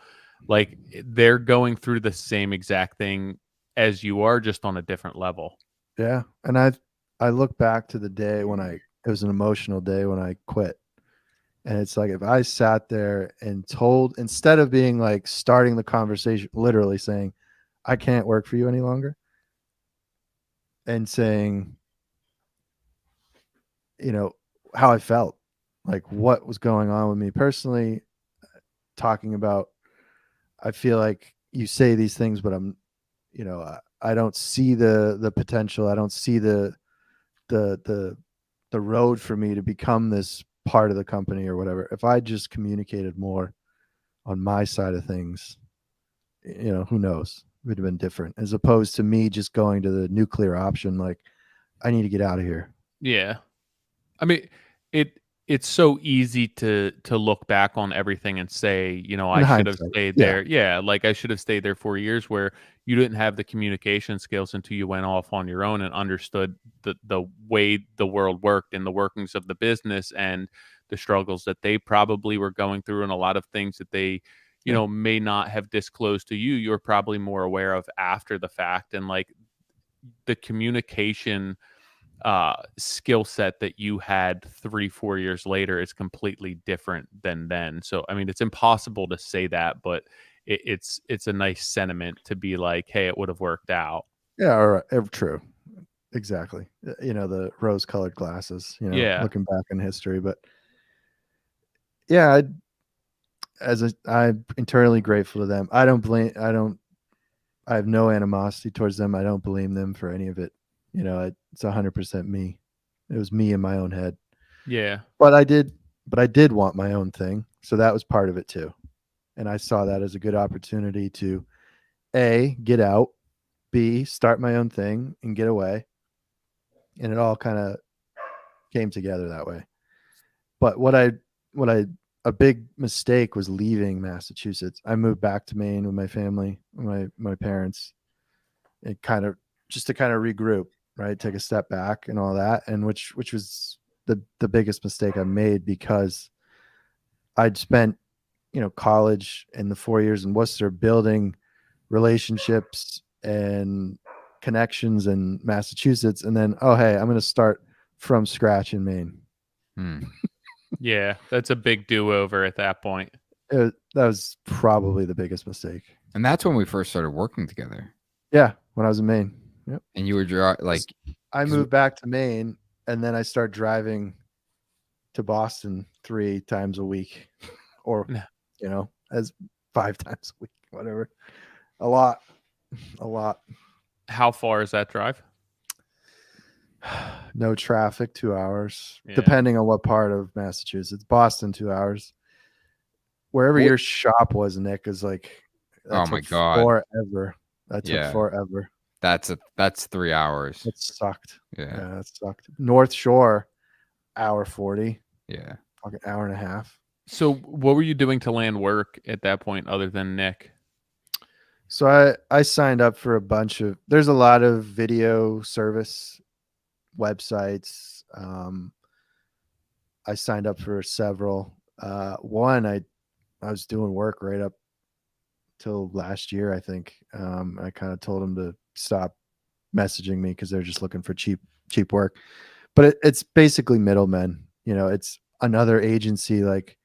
like, they're going through the same exact thing as you are, just on a different level. Yeah. And I look back to the day when it was an emotional day when I quit. And it's like, if I sat there and instead of being like starting the conversation, literally saying, I can't work for you any longer, and saying, you know, how I felt, like what was going on with me personally, talking about, I feel like you say these things, but I'm, you know, I don't see the potential. I don't see the road for me to become this part of the company or whatever, if I just communicated more on my side of things, who knows? It would have been different, as opposed to me just going to the nuclear option. Like, I need to get out of here. Yeah. I mean, it's so easy to look back on everything and say, In I should have hindsight, stayed yeah, there. Yeah, like I should have stayed there 4 years, where you didn't have the communication skills until you went off on your own and understood the way the world worked and the workings of the business and the struggles that they probably were going through, and a lot of things that they, Yeah. may not have disclosed to you. You're probably more aware of after the fact, and like the communication skill set that you had 3-4 years later is completely different than then. So I mean, it's impossible to say that, but it's a nice sentiment to be like, hey, it would have worked out. Yeah, all right. True. Exactly. The rose-colored glasses, Yeah. looking back in history. But yeah, I'm internally grateful to them. I have no animosity towards them. I don't blame them for any of it. It's 100% me. It was me in my own head. Yeah. But I did want my own thing. So that was part of it too. And I saw that as a good opportunity to A, get out, B, start my own thing and get away. And it all kind of came together that way. But a big mistake was leaving Massachusetts. I moved back to Maine with my family, my parents, and kind of just to kind of regroup, right? Take a step back and all that. And which was the biggest mistake I made, because I'd spent, college and the 4 years in Worcester building relationships and connections in Massachusetts. And then, oh, hey, I'm going to start from scratch in Maine. Yeah. That's a big do-over at that point. That was probably the biggest mistake. And that's when we first started working together. Yeah, when I was in Maine. Yep. And you were I moved back to Maine, and then I started driving to Boston 3 times a week, or as 5 times a week, whatever. A lot. How far is that drive? No traffic, 2 hours, Yeah. depending on what part of Massachusetts. Boston, 2 hours. Wherever your shop was, Nick, is like, oh my God, forever. That took forever. That's 3 hours. It sucked. Yeah, that sucked. North Shore, hour 40. Yeah, fucking hour and a half. So what were you doing to land work at that point other than Nick? So I signed up for there's a lot of video service websites. I signed up for several. One, I was doing work right up till last year, I think. I kind of told them to stop messaging me because they're just looking for cheap work. But it's basically middlemen. It's another agency, like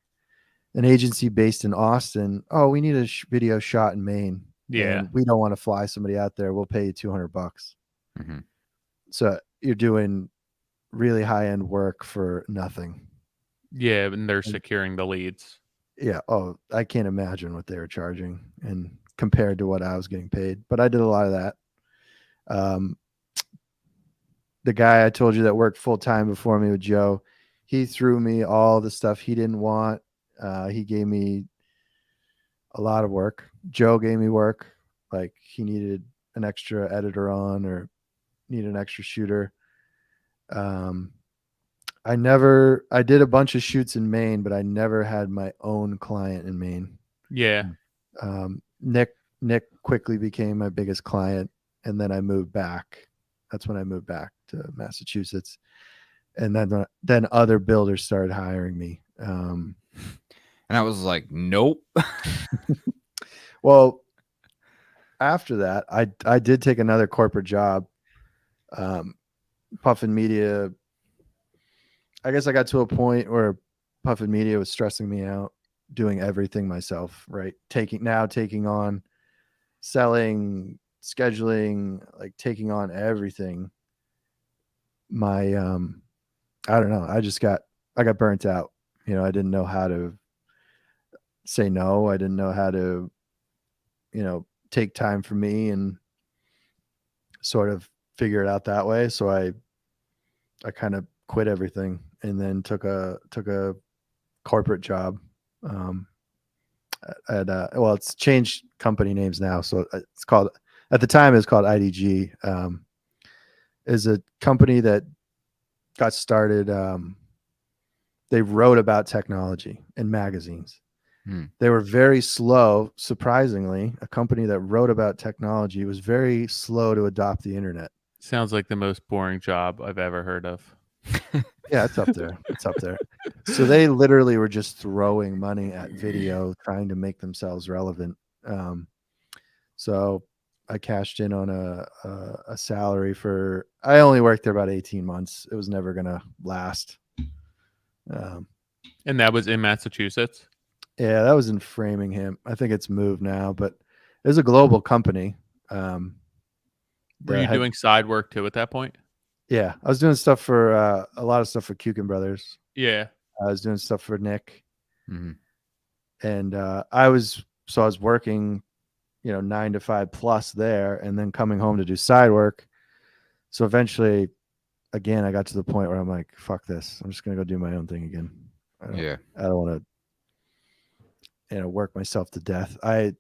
an agency based in Austin. Oh, we need a video shot in Maine. Yeah. And we don't want to fly somebody out there. We'll pay you $200. Mm-hmm. So you're doing really high-end work for nothing. Yeah, and they're securing the leads. Yeah. Oh, I can't imagine what they were charging and compared to what I was getting paid. But I did a lot of that. The guy I told you that worked full-time before me with Joe, he threw me all the stuff he didn't want. He gave me a lot of work. Joe gave me work. Like, he needed an extra editor on or needed an extra shooter. I did a bunch of shoots in Maine, but I never had my own client in Maine. Yeah. Nick quickly became my biggest client, and then I moved back. That's when I moved back to Massachusetts. And then other builders started hiring me. And I was like, nope. Well, after that, I did take another corporate job. Puffin Media. I guess I got to a point where Puffin Media was stressing me out, doing everything myself, right? Taking on selling, scheduling, like taking on everything. I don't know. I got burnt out. I didn't know how to say no. I didn't know how to, take time for me and sort of figure it out that way. So I kind of quit everything and then took a corporate job. Well, it's changed company names now, so it's called, at the time it was called IDG. Is a company that got started. They wrote about technology in magazines. They were very slow. Surprisingly, a company that wrote about technology was very slow to adopt the internet. Sounds like the most boring job I've ever heard of. Yeah, it's up there. It's up there. So they literally were just throwing money at video, trying to make themselves relevant. So I cashed in on a salary for. I only worked there about 18 months. It was never gonna last. And that was in Massachusetts? Yeah, that was in Framingham. I think it's moved now, but it was a global company. Were you doing side work too at that point? Yeah, I was doing stuff for a lot of stuff for Kukin Brothers. Yeah. I was doing stuff for Nick. Mm-hmm. And I was working, 9 to 5 plus there, and then coming home to do side work. So eventually, again, I got to the point where I'm like, fuck this. I'm just going to go do my own thing again. I don't want to, work myself to death. I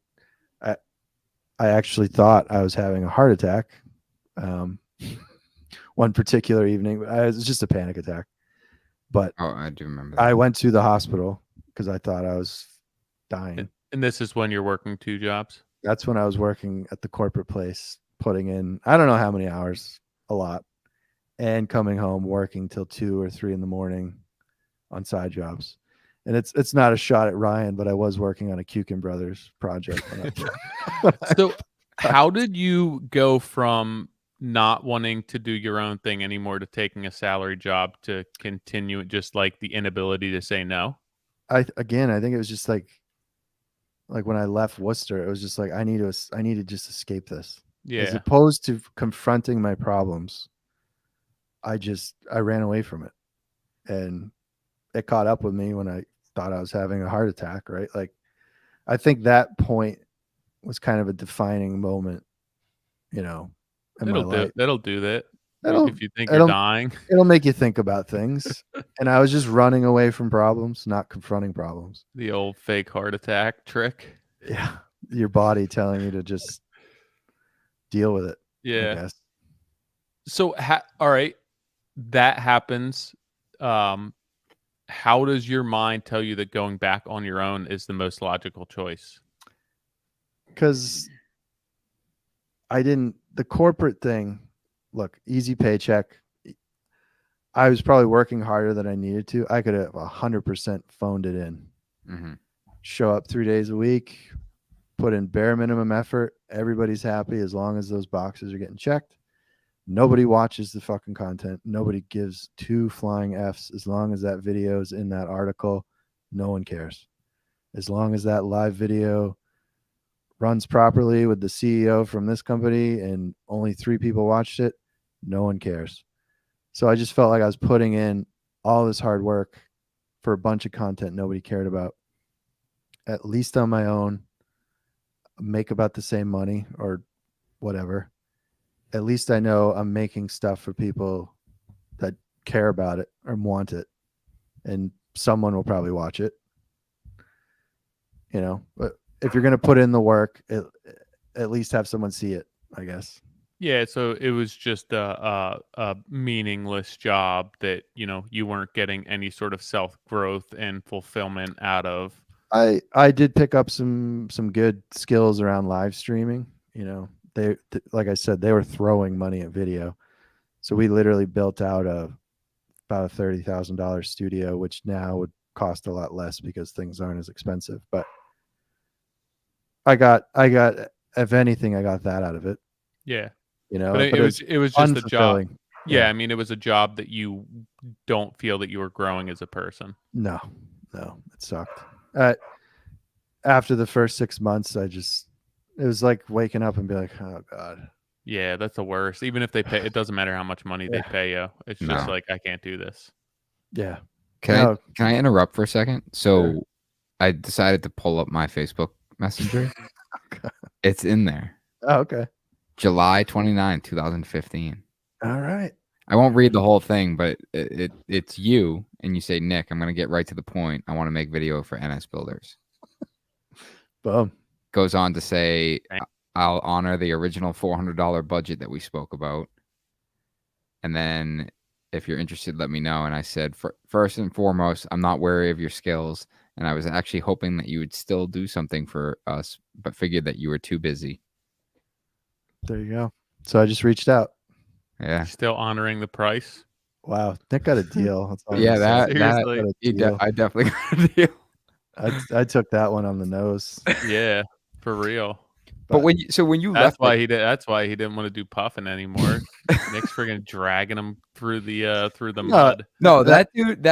actually thought I was having a heart attack. One particular evening, it was just a panic attack. But I do remember that. I went to the hospital because I thought I was dying. And this is when you're working 2 jobs? That's when I was working at the corporate place, putting in, I don't know how many hours, a lot, and coming home working till 2 or 3 in the morning on side jobs. And it's not a shot at Ryan, but I was working on a Kukin Brothers project. So how did you go from not wanting to do your own thing anymore to taking a salary job to continue it, just like the inability to say no? I think it was just like when I left Worcester, it was just like I need to just escape this. Yeah. As opposed to confronting my problems, I ran away from it. And it caught up with me when I thought I was having a heart attack, right? Like, I think that point was kind of a defining moment, in my life. That'll do that. It'll, if you think you're dying. It'll make you think about things. And I was just running away from problems, not confronting problems. The old fake heart attack trick. Yeah. Your body telling you to just deal with it. Yeah. I guess. So, all right, that happens. How does your mind tell you that going back on your own is the most logical choice? Because the corporate thing, look, easy paycheck. I was probably working harder than I needed to. I could have 100% phoned it in. Mm-hmm. Show up 3 days a week, put in bare minimum effort. Everybody's happy as long as those boxes are getting checked. Nobody watches the fucking content. Nobody gives 2 flying Fs. As long as that video is in that article, no one cares. As long as that live video runs properly with the CEO from this company and only 3 people watched it, no one cares. So I just felt like I was putting in all this hard work for a bunch of content nobody cared about. At least on my own, make about the same money or whatever. At least I know I'm making stuff for people that care about it or want it. And someone will probably watch it. But if you're going to put in the work, at least have someone see it, I guess. Yeah, so it was just a meaningless job that, you weren't getting any sort of self-growth and fulfillment out of. I did pick up some good skills around live streaming. They like I said, they were throwing money at video. So we literally built out about a $30,000 studio, which now would cost a lot less because things aren't as expensive. But I got, if anything, I got that out of it. Yeah. But it was just a job. Yeah. I mean, it was a job that you don't feel that you were growing as a person. No, it sucked. After the first 6 months, it was like waking up and be like, oh God. Yeah, that's the worst. Even if they pay, it doesn't matter how much money they pay you. It's just like, I can't do this. Yeah. Can I interrupt for a second? So I decided to pull up my Facebook Messenger. It's in there. Oh, okay. July 29, 2015. All right. I won't read the whole thing, but it's you, and you say, Nick, I'm going to get right to the point. I want to make video for NS Builders. Boom. Goes on to say, I'll honor the original $400 budget that we spoke about. And then if you're interested, let me know. And I said, first and foremost, I'm not wary of your skills. And I was actually hoping that you would still do something for us, but figured that you were too busy. There you go. So I just reached out. Yeah. Still honoring the price. Wow. Nick got a deal. That's all I'm Yeah, gonna say. I definitely got a deal. I took that one on the nose. Yeah, for real. But when you that's left, why he did. That's why he didn't want to do puffing anymore. Nick's friggin' dragging him through the mud. No, that dude.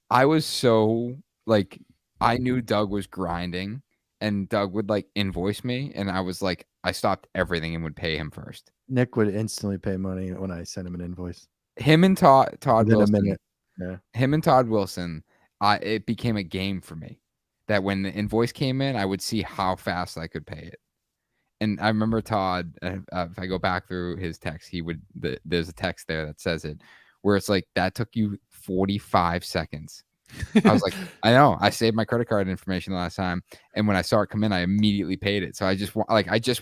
I was so like, I knew Doug was grinding, and Doug would like invoice me, and I was like, I stopped everything and would pay him first. Nick would instantly pay money when I sent him an invoice. Him and Todd Within Wilson. a minute. Yeah. Him and Todd Wilson. It became a game for me. That when the invoice came in, I would see how fast I could pay it. And I remember Todd, if I go back through his text, there's a text there that says it, where it's like, that took you 45 seconds. I was like, I know, I saved my credit card information the last time. And when I saw it come in, I immediately paid it. So I just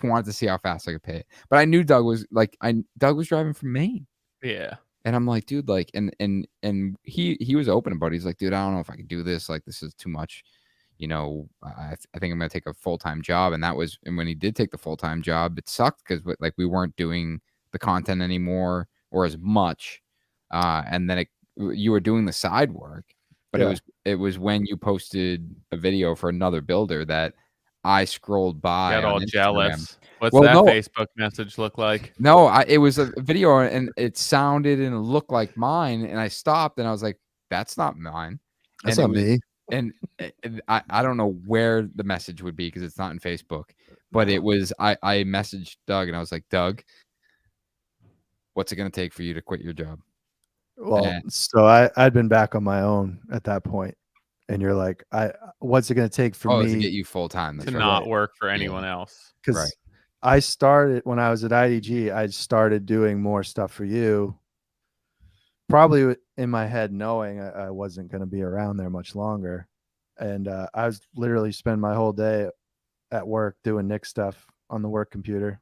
wanted to see how fast I could pay it. But I knew Doug was driving from Maine. Yeah. And I'm like, dude, like, and he was open about it. He's like, dude, I don't know if I can do this. Like, this is too much. You know, I think I'm going to take a full-time job. And when he did take the full-time job, it sucked because like we weren't doing the content anymore or as much. And then you were doing the side work, but it was when you posted a video for another builder that I scrolled by. Got all jealous. What's Facebook message look like? No, it was a video and it sounded and it looked like mine. And I stopped and I was like, that's not mine. That's not me. And I don't know where the message would be because it's not in Facebook, but it was, I messaged Doug and I was like, Doug, what's it going to take for you to quit your job? Well, so I'd been back on my own at that point, and you're like, what's it going to take for me to get you full time to not work for anyone else? Because I started when I was at IDG, I started doing more stuff for you. Probably in my head, knowing I wasn't going to be around there much longer. And I was literally spending my whole day at work doing Nick stuff on the work computer.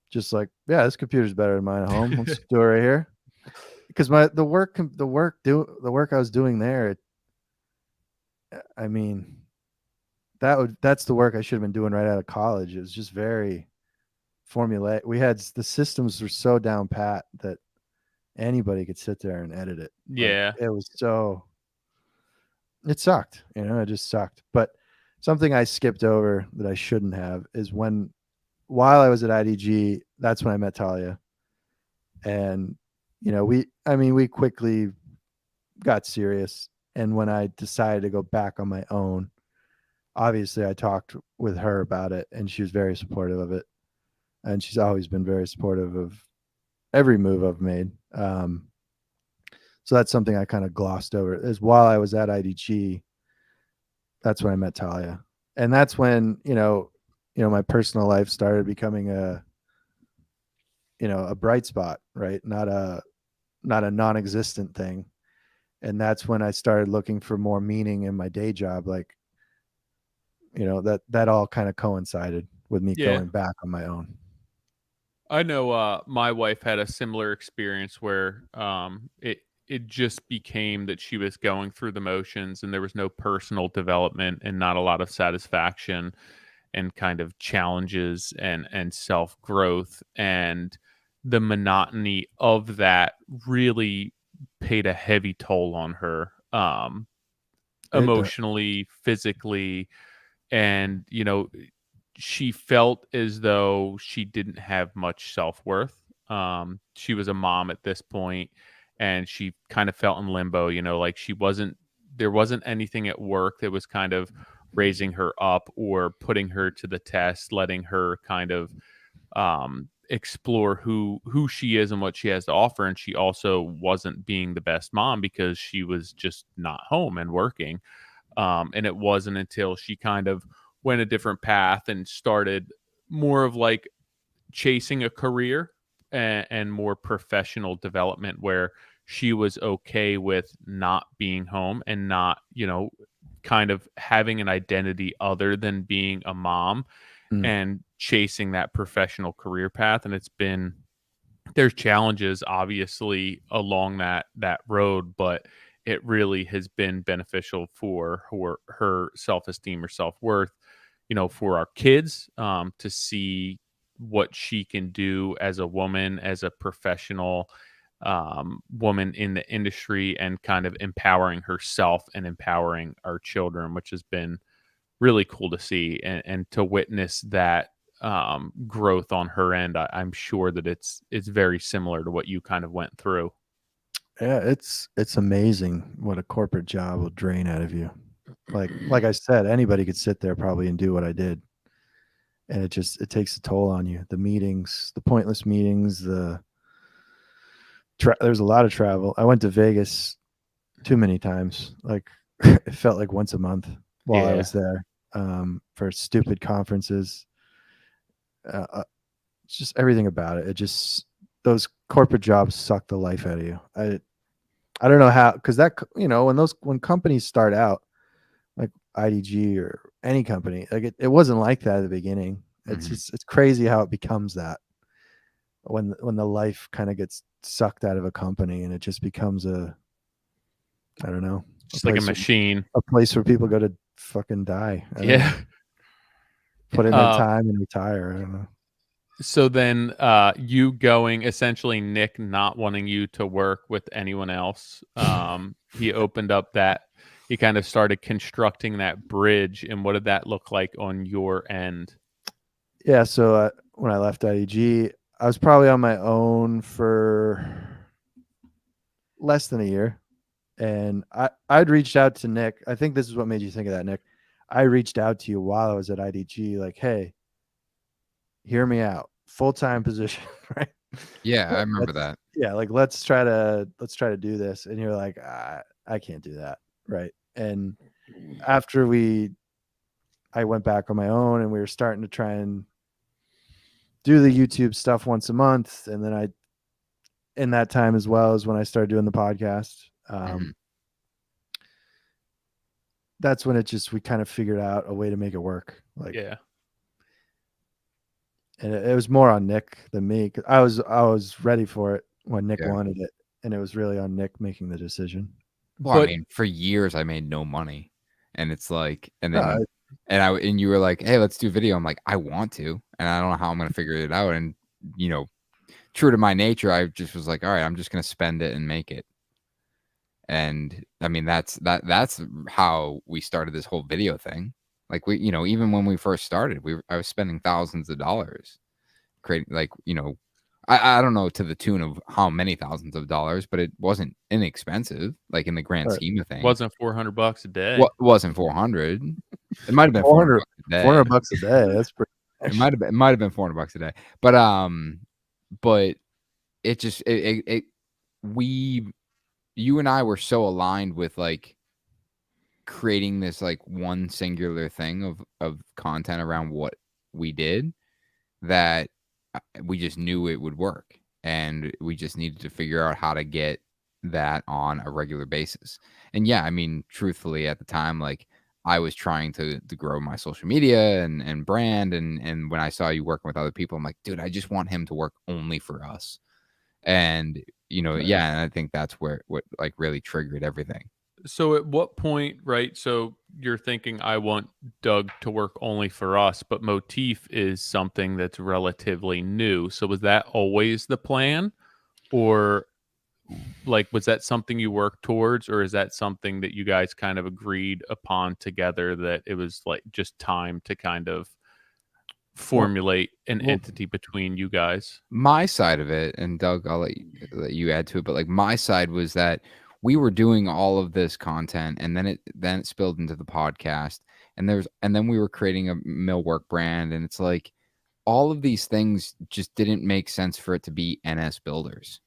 Just like, yeah, this computer's better than mine at home. Let's do it right here. Because the work I was doing there, I mean, that's the work I should have been doing right out of college. It was just very formulaic. The systems were so down pat that anybody could sit there and edit it. Yeah. Like, it sucked, it just sucked. But something I skipped over that I shouldn't have is while I was at IDG, that's when I met Talia. And, we quickly got serious. And when I decided to go back on my own, obviously I talked with her about it and she was very supportive of it. And she's always been very supportive of every move I've made. So that's something I kind of glossed over. Is while I was at IDG, that's when I met Talia, and that's when my personal life started becoming a bright spot, right? Not a non-existent thing, and that's when I started looking for more meaning in my day job. Like, that all kind of coincided with me going back on my own. I know my wife had a similar experience where it just became that she was going through the motions and there was no personal development and not a lot of satisfaction and kind of challenges and self-growth. And the monotony of that really paid a heavy toll on her, emotionally, physically. And, she felt as though she didn't have much self-worth. She was a mom at this point, and she kind of felt in limbo, like there wasn't anything at work that was kind of raising her up or putting her to the test, letting her kind of explore who she is and what she has to offer. And she also wasn't being the best mom because she was just not home and working. And it wasn't until she kind of went a different path and started more of like chasing a career and more professional development where she was okay with not being home and not, kind of having an identity other than being a mom Mm. and chasing that professional career path. And there's challenges obviously along that road, but it really has been beneficial for her self-esteem or self-worth, for our kids, to see what she can do as a woman, as a professional woman in the industry, and kind of empowering herself and empowering our children, which has been really cool to see, and to witness that growth on her end. I'm sure that it's very similar to what you kind of went through. Yeah, it's amazing what a corporate job will drain out of you. Like I said, anybody could sit there probably and do what I did, and it takes a toll on you. The meetings, the pointless meetings, there's a lot of travel. I went to Vegas too many times. Like it felt like once a month while I Yeah. was there, for stupid conferences. Just everything about it. Those corporate jobs suck the life out of you. I don't know how, because when companies start out like IDG or any company, like it wasn't like that at the beginning. It's crazy how it becomes that when the life kind of gets sucked out of a company and it just becomes I don't know, Just like a machine. a place where people go to fucking die. I don't Yeah. know. Put in their time and retire. I don't know. So then you going, essentially Nick not wanting you to work with anyone else. He opened up he kind of started constructing that bridge. And what did that look like on your end? Yeah. So when I left IDG, I was probably on my own for less than a year. And I'd reached out to Nick. I think this is what made you think of that, Nick. I reached out to you while I was at IDG, like, hey, hear me out. Full-time position, right? Yeah, I remember that. Yeah, like let's try to do this. And you're like, I can't do that. Right. And after I went back on my own and we were starting to try and do the YouTube stuff once a month. And then in that time as well as when I started doing the podcast, that's when we kind of figured out a way to make it work. Like, yeah. And it was more on Nick than me. 'Cause I was ready for it when Nick wanted it. And it was really on Nick making the decision. Well, I mean, for years I made no money, and it's like, and then, and you were like, hey, let's do video. I'm like, I want to, and I don't know how I'm going to figure it out. And, true to my nature, I just was like, all right, I'm just going to spend it and make it. And I mean, that's how we started this whole video thing. Like even when we first started, I was spending thousands of dollars creating, like, I don't know to the tune of how many thousands of dollars, but it wasn't inexpensive, like in the grand scheme of things. Wasn't $400 a day. What wasn't 400? It might have been 400 a day. $400 a day. That's pretty. It might have been $400 a day. But it just you and I were so aligned with like creating this like one singular thing of content around what we did that we just knew it would work, and we just needed to figure out how to get that on a regular basis. And yeah, I mean, truthfully at the time, like I was trying to grow my social media and brand. And when I saw you working with other people, I'm like, dude, I just want him to work only for us. And, yeah. And I think that's what like really triggered everything. So at what point, right? So you're thinking, I want Doug to work only for us, but Motif is something that's relatively new. So was that always the plan? Or like, was that something you worked towards, or is that something that you guys kind of agreed upon together, that it was like just time to kind of formulate an entity between you guys? My side of it, and Doug, I'll let you add to it, but like my side was that we were doing all of this content, and then it spilled into the podcast, and then we were creating a millwork brand, and it's like all of these things just didn't make sense for it to be NS Builders.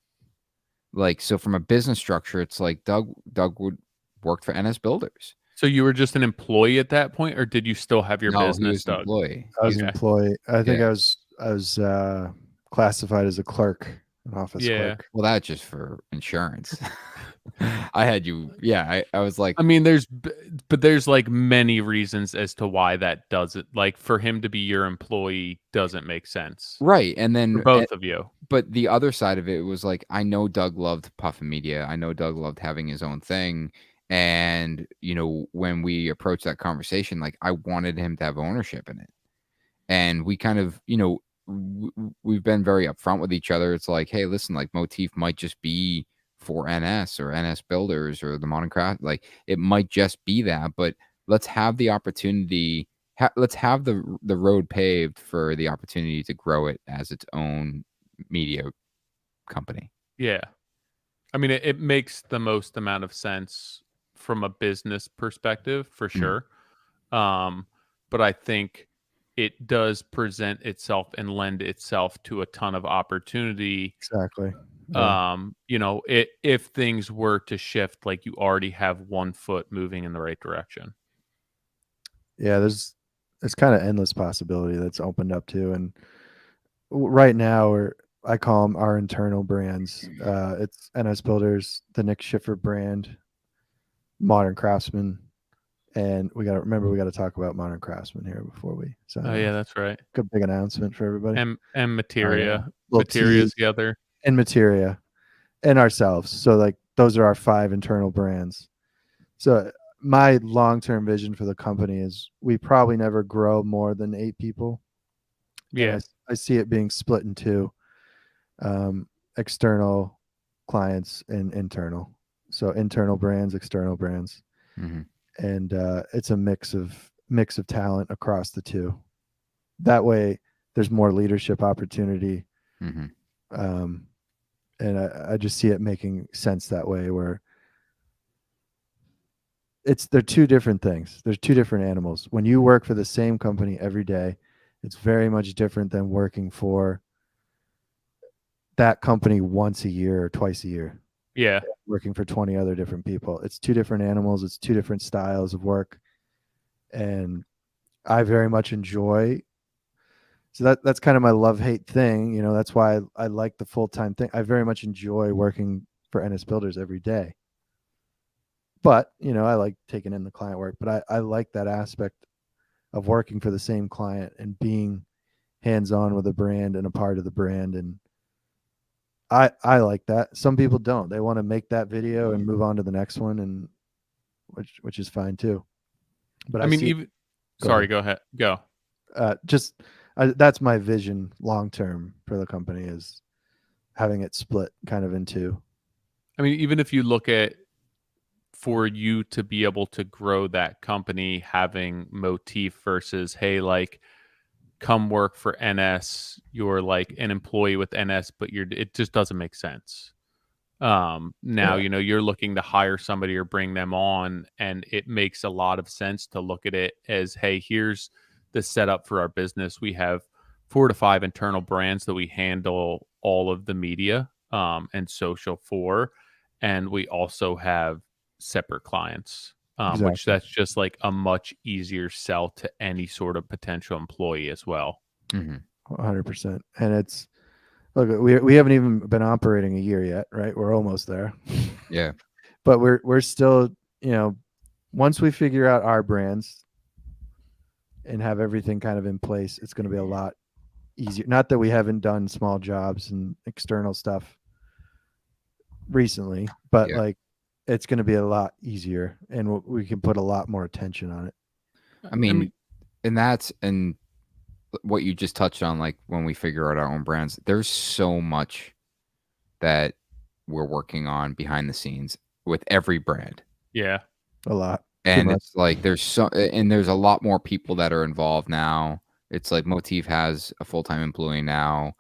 Like, so from a business structure, it's like Doug would work for NS Builders. So you were just an employee at that point, or did you still have your business, he was Doug? Employee. I was an employee. I think I was classified as a clerk, an office Yeah. clerk. Well, that's just for insurance. I had you. Yeah, I was like, I mean, but there's like many reasons as to why that doesn't, like, for him to be your employee doesn't make sense right. And for then, both of you. but the other side of it was like, I know Doug loved Puffin Media. I know Doug loved having his own thing. And, when we approached that conversation, like, I wanted him to have ownership in it. And we kind of, we've been very upfront with each other. It's like, hey, listen, like Motif might just be for NS or NS Builders or the Modern Craft. Like it might just be that, but let's have the opportunity. Let's have the road paved for the opportunity to grow it as its own media company. Yeah. I mean, it makes the most amount of sense from a business perspective for sure. But I think it does present itself and lend itself to a ton of opportunity. Exactly. Yeah. If things were to shift, like you already have one foot moving in the right direction. Yeah, there's kind of endless possibility that's opened up too. And right now, I call them our internal brands. It's NS Builders, the Nick Schiffer brand, Modern Craftsman, and we got to talk about Modern Craftsman here before we sign Oh off. yeah, that's right. Good big announcement for everybody. And Materia, Little Materia's tease. the other. And Materia, and ourselves. So like those are our 5 internal brands. So my long-term vision for the company is we probably never grow more than 8 people. Yeah. And I see it being split in 2, external clients and internal. So internal brands, external brands. Mm-hmm. And it's a mix of talent across the 2. That way there's more leadership opportunity. Mm-hmm. And I just see it making sense that way, where they're 2 different things. There's 2 different animals. When you work for the same company every day, it's very much different than working for that company once a year or twice a year. Yeah. Working for 20 other different people. It's 2 different animals. It's 2 different styles of work. And I very much enjoy. So that's kind of my love-hate thing. That's why I like the full-time thing. I very much enjoy working for NS Builders every day. But, I like taking in the client work. But I like that aspect of working for the same client and being hands-on with a brand and a part of the brand. And I like that. Some people don't. They want to make that video and move on to the next one, and which is fine too. But go ahead. Go. That's my vision long term for the company, is having it split kind of in 2. I mean, even if you look at, for you to be able to grow that company, having Motif versus, hey, like, come work for NS, you're like an employee with NS, but it just doesn't make sense. Now, you're looking to hire somebody or bring them on, and it makes a lot of sense to look at it as, hey, here's the setup for our business. We have 4 to 5 internal brands that we handle all of the media and social for, and we also have separate clients, Exactly. which that's just like a much easier sell to any sort of potential employee as well. 100%. And it's, look, we haven't even been operating a year yet, right? We're almost there. Yeah. But we're still, once we figure out our brands and have everything kind of in place, it's going to be a lot easier. Not that we haven't done small jobs and external stuff recently, but like it's going to be a lot easier, and we can put a lot more attention on it. I mean, and what you just touched on, like when we figure out our own brands, there's so much that we're working on behind the scenes with every brand. Yeah. A lot. And it's like there's a lot more people that are involved now. It's like Motif has a full-time employee now.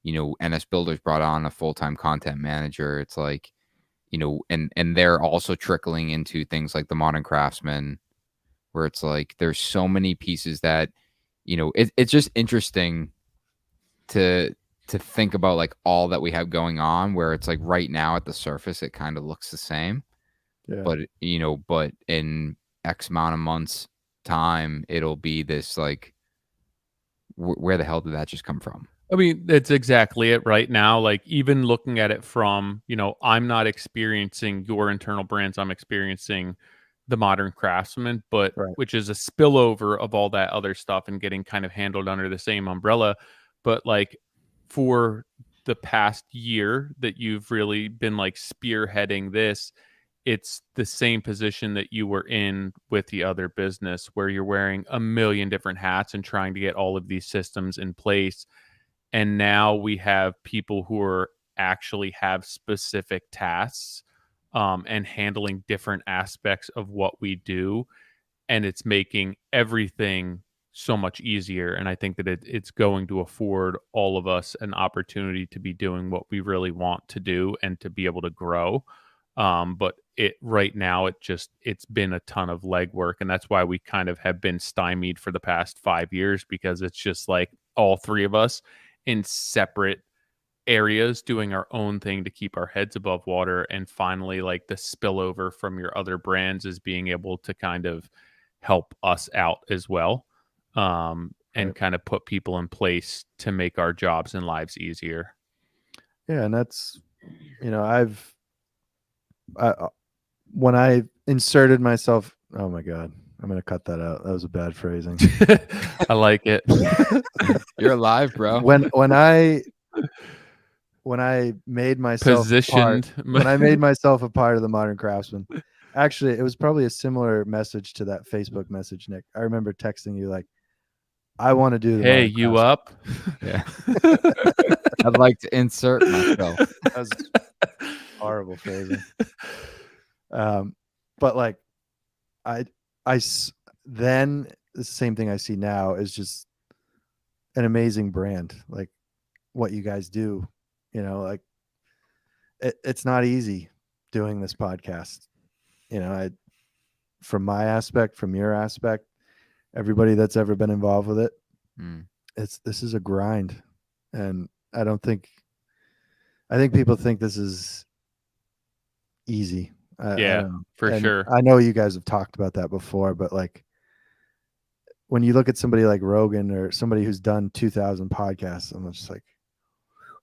NS Builders brought on a full-time content manager. It's like, and they're also trickling into things like the Modern Craftsman, where it's like there's so many pieces that, it's just interesting to think about like all that we have going on, where it's like right now at the surface it kind of looks the same. Yeah. But in X amount of months time, it'll be this like, where the hell did that just come from? I mean, that's exactly it right now. Like, even looking at it from, I'm not experiencing your internal brands, I'm experiencing the Modern Craftsman, but Right. which is a spillover of all that other stuff and getting kind of handled under the same umbrella. But like for the past year that you've really been like spearheading this, it's the same position that you were in with the other business where you're wearing a million different hats and trying to get all of these systems in place, and now we have people who are actually have specific tasks, and handling different aspects of what we do, and it's making everything so much easier. And I think that it's going to afford all of us an opportunity to be doing what we really want to do and to be able to grow. But it right now, it's been a ton of legwork, and that's why we kind of have been stymied for the past 5 years, because it's just like all three of us in separate areas doing our own thing to keep our heads above water. And finally, like, the spillover from your other brands is being able to kind of help us out as well, and Right. kind of put people in place to make our jobs and lives easier. Yeah, and that's when I inserted myself. Oh my God, I'm gonna cut that out. That was a bad phrasing. I like it. You're alive, bro. When I made myself Positioned. when I made myself a part of the Modern Craftsman, actually, it was probably a similar message to that Facebook message, Nick. I remember texting you like, "I want to do the Hey, Modern you Craftsman." up? Yeah. I'd like to insert myself. That was horrible phrasing. But like, then the same thing I see now is just an amazing brand. Like what you guys do, like it's not easy doing this podcast. From my aspect, from your aspect, everybody that's ever been involved with it, this is a grind. And I think people think this is easy. I Yeah, don't know. for And sure. I know you guys have talked about that before, but like when you look at somebody like Rogan or somebody who's done 2,000 podcasts, I'm just like,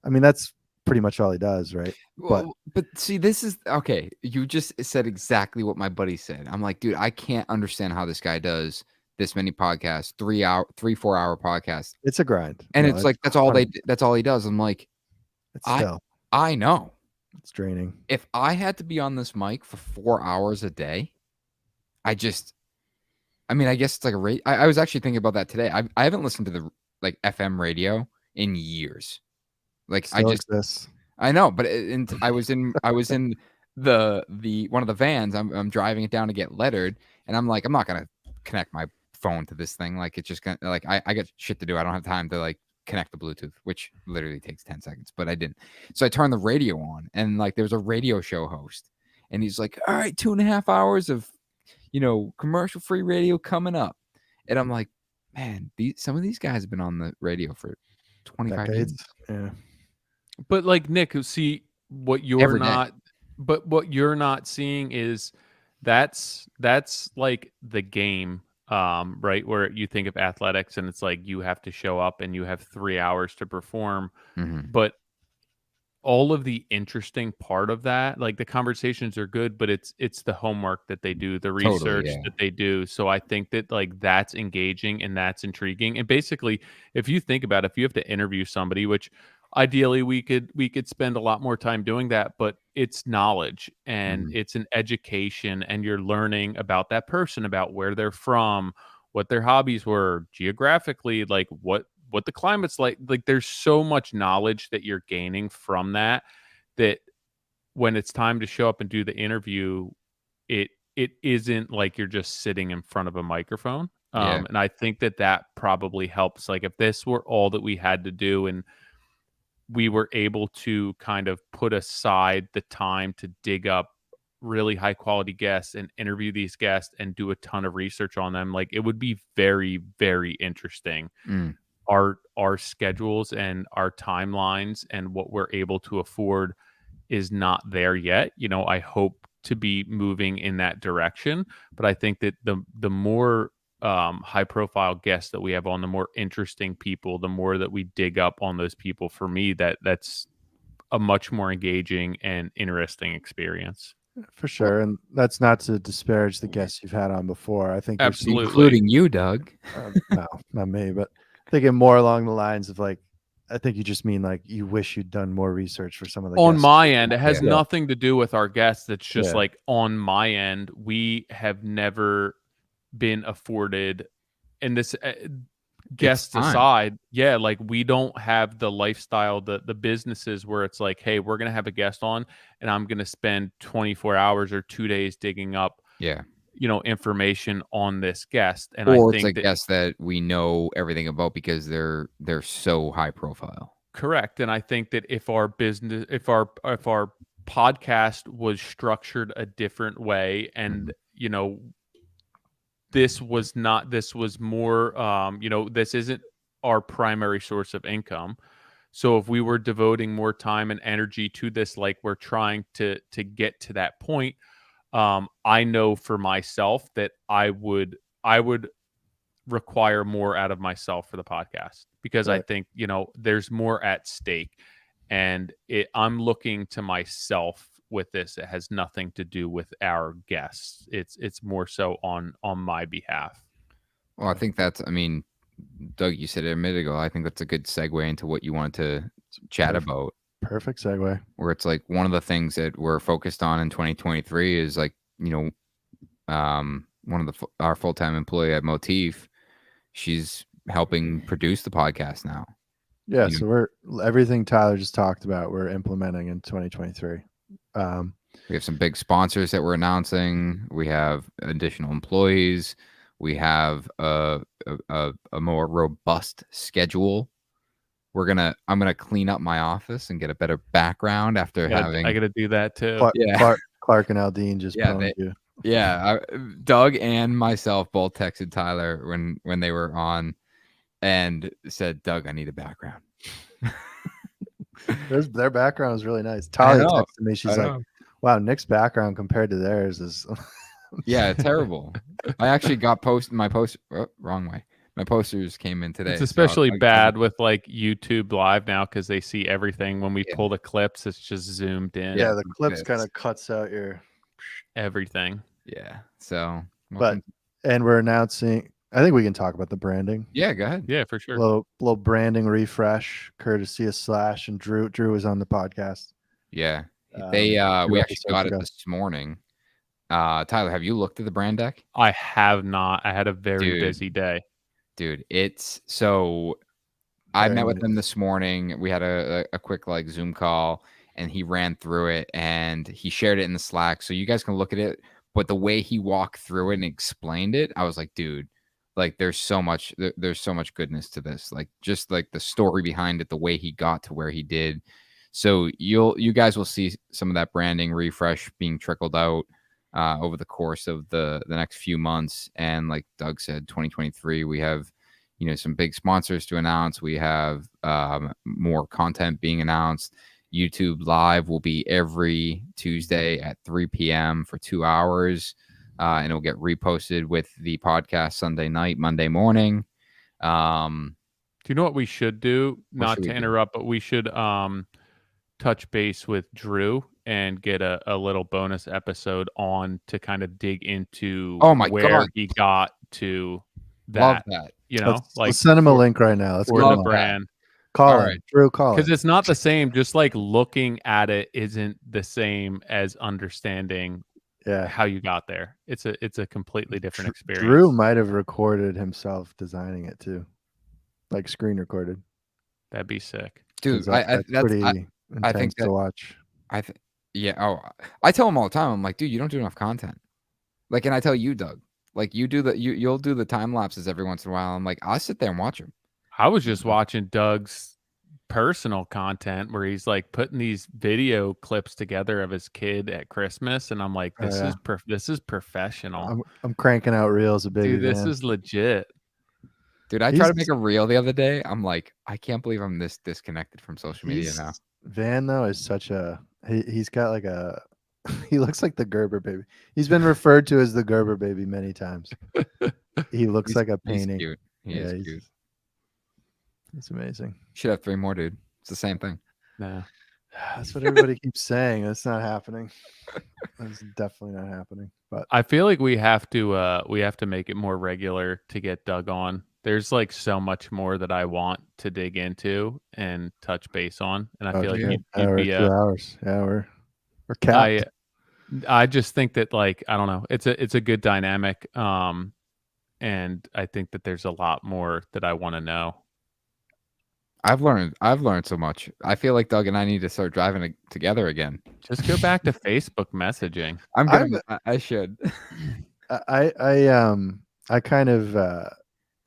I mean, that's pretty much all he does, right? But see, this is okay. You just said exactly what my buddy said. I'm like, dude, I can't understand how this guy does this many podcasts, 4 hour podcasts. It's a grind. And No, it's like, that's all he does. I'm like, it's still, I know. it's draining. If I had to be on this mic for 4 hours a day, I guess it's like I was actually thinking about that today. I haven't listened to the like FM radio in years. Like Still exists. I know, but I was in the one of the vans. I'm driving it down to get lettered, and I'm like, I'm not gonna connect my phone to this thing. Like it's just gonna like I got shit to do. I don't have time to like connect the Bluetooth, which literally takes 10 seconds, but I didn't. So I turned the radio on, and like there was a radio show host, and he's like, all right, 2.5 hours of commercial free radio coming up. And I'm like, man, some of these guys have been on the radio for 25 years. Decades. Yeah. But like, Nick, see what you're Every day. not, but what you're not seeing is that's like the game, right? Where you think of athletics and it's like you have to show up and you have 3 hours to perform, but all of the interesting part of that, like the conversations are good, but it's the homework that they do, the research that they do. So I think that like that's engaging and that's intriguing. And basically, if you think about it, if you have to interview somebody, which ideally we could spend a lot more time doing that, but it's knowledge and it's an education, and you're learning about that person, about where they're from, what their hobbies were geographically, like what the climate's like there's so much knowledge that you're gaining from that when it's time to show up and do the interview, it isn't like you're just sitting in front of a microphone. And I think that probably helps. Like if this were all that we had to do and we were able to kind of put aside the time to dig up really high quality guests and interview these guests and do a ton of research on them, like it would be very, very interesting. Our schedules and our timelines and what we're able to afford is not there yet. I hope to be moving in that direction, but I think that the more high profile guests that we have on, the more interesting people, the more that we dig up on those people, for me, that's a much more engaging and interesting experience. For sure. And that's not to disparage the guests you've had on before. I think Absolutely. Including you, Doug. no, not me, but thinking more along the lines of like, I think you just mean like you wish you'd done more research for some of the On guests. my end, it has Yeah. nothing to do with our guests. It's just Yeah. like on my end, we have never been afforded, and this guests time. aside, yeah, like we don't have the lifestyle, the businesses where it's like, hey, we're gonna have a guest on, and I'm gonna spend 24 hours or 2 days digging up, Yeah. information on this guest. And Or I it's a think that guest that we know everything about because they're so high profile. correct. And I think that if our business, if our podcast was structured a different way, and this was more, this isn't our primary source of income. So if we were devoting more time and energy to this, like we're trying to get to that point, I know for myself that I would require more out of myself for the podcast, because I Right. think, there's more at stake, and I'm looking to myself with this. It has nothing to do with our guests. It's more so on my behalf. Well, I think that's, I mean, Doug, you said it a minute ago. I think that's a good segue into what you wanted to chat Perfect. about, Perfect segue. where it's like one of the things that we're focused on in 2023 is like, one of our full-time employee at Motif, she's helping produce the podcast now. Yeah. You So everything Tyler just talked about, we're implementing in 2023. We have some big sponsors that we're announcing. We have additional employees. We have a more robust schedule. I'm gonna clean up my office and get a better background after having. I got to do that too. Clark and Aldine just pwned you. Yeah, Doug and myself both texted Tyler when they were on, and said, "Doug, I need a background." Their background is really nice. Talia texted me. She's like, "Wow, Nick's background compared to theirs is." Yeah, terrible. I actually got my poster wrong way. My posters came in today. It's especially bad with like YouTube Live now, because they see everything. When we pull the clips, it's just zoomed in. Yeah, the clips kind of cuts out your everything. Yeah. So, and we're announcing. I think we can talk about the branding. Yeah, go ahead. Yeah, for sure. Little branding refresh, courtesy of Slash and Drew. Drew was on the podcast. Yeah, we actually got it this morning. Tyler, have you looked at the brand deck? I have not. I had a very busy day. Dude, it's so. I met with him this morning. We had a quick like Zoom call, and he ran through it, and he shared it in the Slack, so you guys can look at it. But the way he walked through it and explained it, I was like, dude, like there's so much goodness to this. Like just like the story behind it, the way he got to where he did. So you guys will see some of that branding refresh being trickled out over the course of the next few months. And like Doug said, 2023, we have, some big sponsors to announce. We have more content being announced. YouTube Live will be every Tuesday at 3 p.m. for 2 hours. And it'll get reposted with the podcast Sunday night, Monday morning. Do you know what we should do? Not to interrupt, but we should touch base with Drew and get a little bonus episode on to kind of dig into where he got to that. Love that. Let's send him a link right now. Let's go to the brand. Call it. Drew, call it. Because it's not the same. Just like looking at it isn't the same as understanding how you got there. It's a completely different experience. Drew might have recorded himself designing it too, like screen recorded. That'd be sick, dude. That's pretty intense to watch. I tell him all the time. I'm like, dude, you don't do enough content. Like, and I tell you, Doug, like you'll do the time lapses every once in a while. I'm like, I'll sit there and watch them. I was just watching Doug's personal content where he's like putting these video clips together of his kid at Christmas, and I'm like, this is professional. I'm cranking out reels a bit. Dude, this is legit. Dude, I tried to make a reel the other day. I'm like, I can't believe I'm this disconnected from social media now. Van though is such a he's got like he looks like the Gerber baby. He's been referred to as the Gerber baby many times. he looks like a He's painting. cute. He is cute. It's amazing. Should have 3 more, dude. It's the same thing. No. That's what everybody keeps saying. That's not happening. That's definitely not happening. But I feel like we have to make it more regular to get Doug on. There's like so much more that I want to dig into and touch base on, and I feel like you'd hour, be 2 hours. Yeah, we're capped. I just think that, like, I don't know, it's a good dynamic, and I think that there's a lot more that I want to know. I've learned so much. I feel like Doug and I need to start driving together again. Just go back to Facebook messaging. I should. I kind of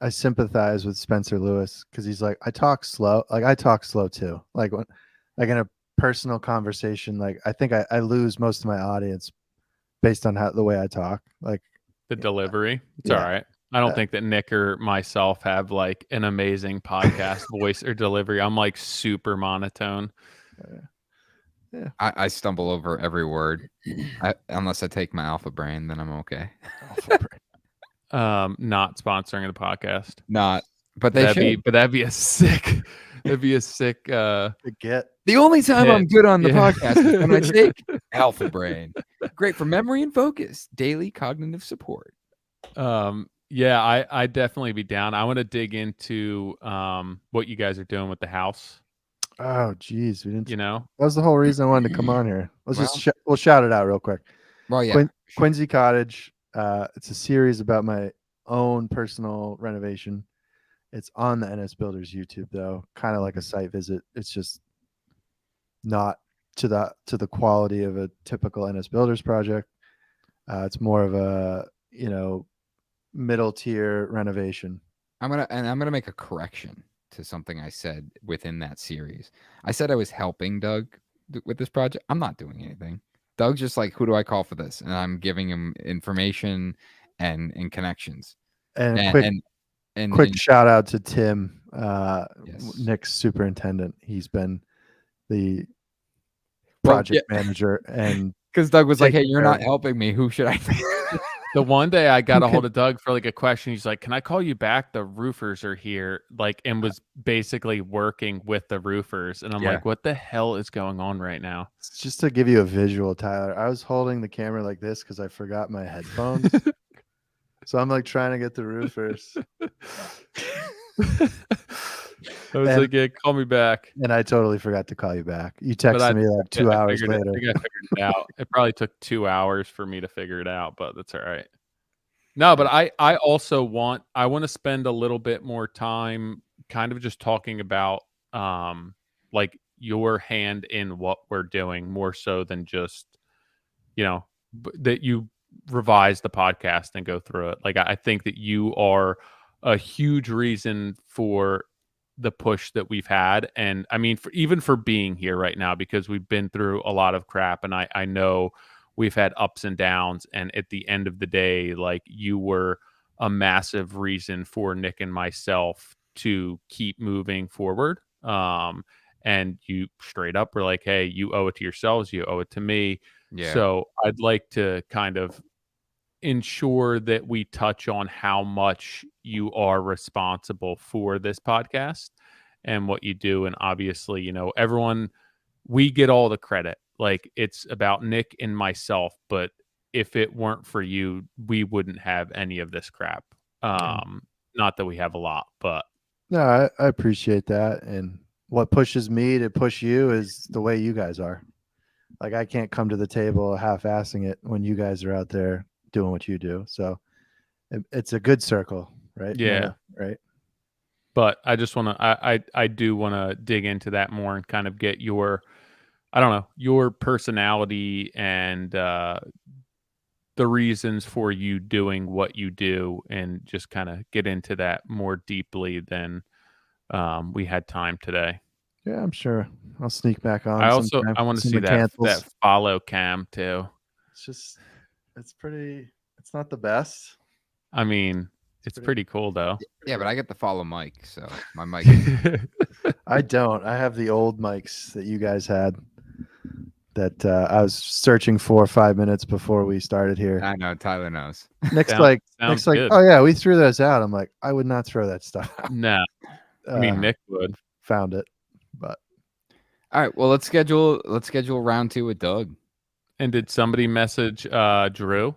I sympathize with Spencer Lewis because he's like, I talk slow. Like I talk slow too. Like in a personal conversation, like I think I lose most of my audience based on the way I talk. Like the delivery. It's yeah. all right. I don't think that Nick or myself have like an amazing podcast voice or delivery. I'm like super monotone. Yeah. I stumble over every word. Unless I take my Alpha Brain, then I'm okay. Alpha Brain. Not sponsoring the podcast. Not, but they should. That'd be a sick. That'd be a sick. Get the only time I'm good on the podcast is when I take Alpha Brain. Great for memory and focus. Daily cognitive support. Yeah, I'd definitely be down. I want to dig into what you guys are doing with the house. Oh, geez, we didn't. That was the whole reason I wanted to come on here. We'll shout it out real quick. Well, yeah, Quincy Cottage. It's a series about my own personal renovation. It's on the NS Builders YouTube though, kind of like a site visit. It's just not to the quality of a typical NS Builders project. It's more of a middle tier renovation. I'm gonna make a correction to something I said within that series. I said I was helping Doug with this project. I'm not doing anything. Doug's just like, who do I call for this? And I'm giving him information and connections. And quick shout out to Tim, yes. Nick's superintendent. He's been the project manager, and because Doug was like, hey, you're not helping me. Who should I think? The one day I got a hold of Doug for like a question. He's like, can I call you back? The roofers are here. Like, and was basically working with the roofers. And I'm like, what the hell is going on right now? Just to give you a visual, Tyler, I was holding the camera like this because I forgot my headphones. So I'm like trying to get the roofers. I was like, yeah, call me back. And I totally forgot to call you back. You texted me like 2 hours later. I think I figured it out. It probably took 2 hours for me to figure it out, but that's all right. No, but I also want to spend a little bit more time kind of just talking about like your hand in what we're doing more so than just, that you revise the podcast and go through it. Like, I think that you are a huge reason for the push that we've had. And I mean, even for being here right now, because we've been through a lot of crap, and I know we've had ups and downs. And at the end of the day, like, you were a massive reason for Nick and myself to keep moving forward. And you straight up were like, hey, you owe it to yourselves. You owe it to me. Yeah. So I'd like to kind of ensure that we touch on how much you are responsible for this podcast and what you do. And obviously, everyone, we get all the credit. Like, it's about Nick and myself, but if it weren't for you, we wouldn't have any of this crap. Not that we have a lot, but no, I appreciate that. And what pushes me to push you is the way you guys are. Like, I can't come to the table half-assing it when you guys are out there doing what you do. So it's a good circle, right? Yeah. Right. But I just want to, I do want to dig into that more and kind of get your, I don't know, your personality and the reasons for you doing what you do, and just kind of get into that more deeply than we had time today. Yeah, I'm sure I'll sneak back on. I want to see that follow cam too. It's not the best. I mean, it's pretty cool though. Yeah, but I get to follow Mike, so my mic. I don't. I have the old mics that you guys had. that I was searching for 5 minutes before we started here. I know Tyler knows. Nick's Sounds like, good. oh yeah, we threw those out. I'm like, I would not throw that stuff out. No, I mean Nick would. Found it, but All right, well let's schedule round 2 with Doug. And did somebody message Drew?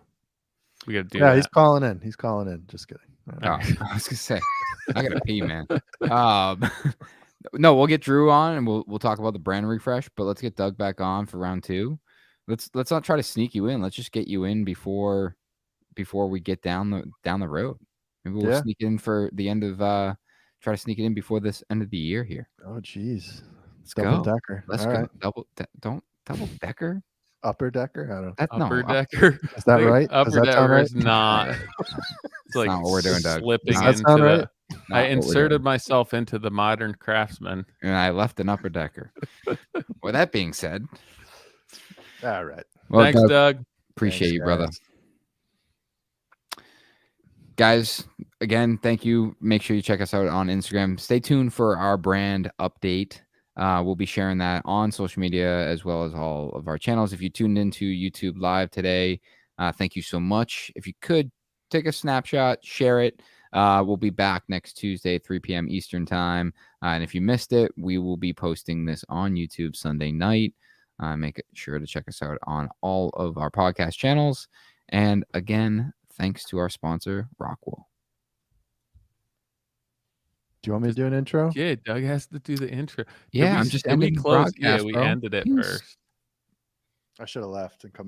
We got to do yeah, that. he's calling in. He's calling in. Just kidding. Oh, I was gonna say I gotta pee, man. No, we'll get Drew on and we'll talk about the brand refresh, but let's get Doug back on for round 2. Let's not try to sneak you in. Let's just get you in before we get down the road. Maybe we'll sneak in for the end of try to sneak it in before this end of the year here. Oh geez. Let's Double go. decker. Let's All go. right. Don't double decker. Upper decker. I don't. Upper decker. Is that right? Upper Does that sound decker right? is not. It's like not what we're doing, Doug. slipping Does that into sound the. right? I inserted myself into the Modern Craftsman. And I left an upper decker. With that being said, All right. well, Thanks, Doug. Appreciate Thanks, you, brother. guys. Guys, again, thank you. Make sure you check us out on Instagram. Stay tuned for our brand update. We'll be sharing that on social media as well as all of our channels. If you tuned into YouTube Live today, thank you so much. If you could take a snapshot, share it. We'll be back next Tuesday, 3 p.m. Eastern time. And if you missed it, we will be posting this on YouTube Sunday night. Make sure to check us out on all of our podcast channels. And again, thanks to our sponsor, Rockwell. Do you want me to do an intro? Yeah, Doug has to do the intro. Yeah, I'm just ending the close. broadcast, Yeah, we bro. ended it Peace. first. I should have left and come back.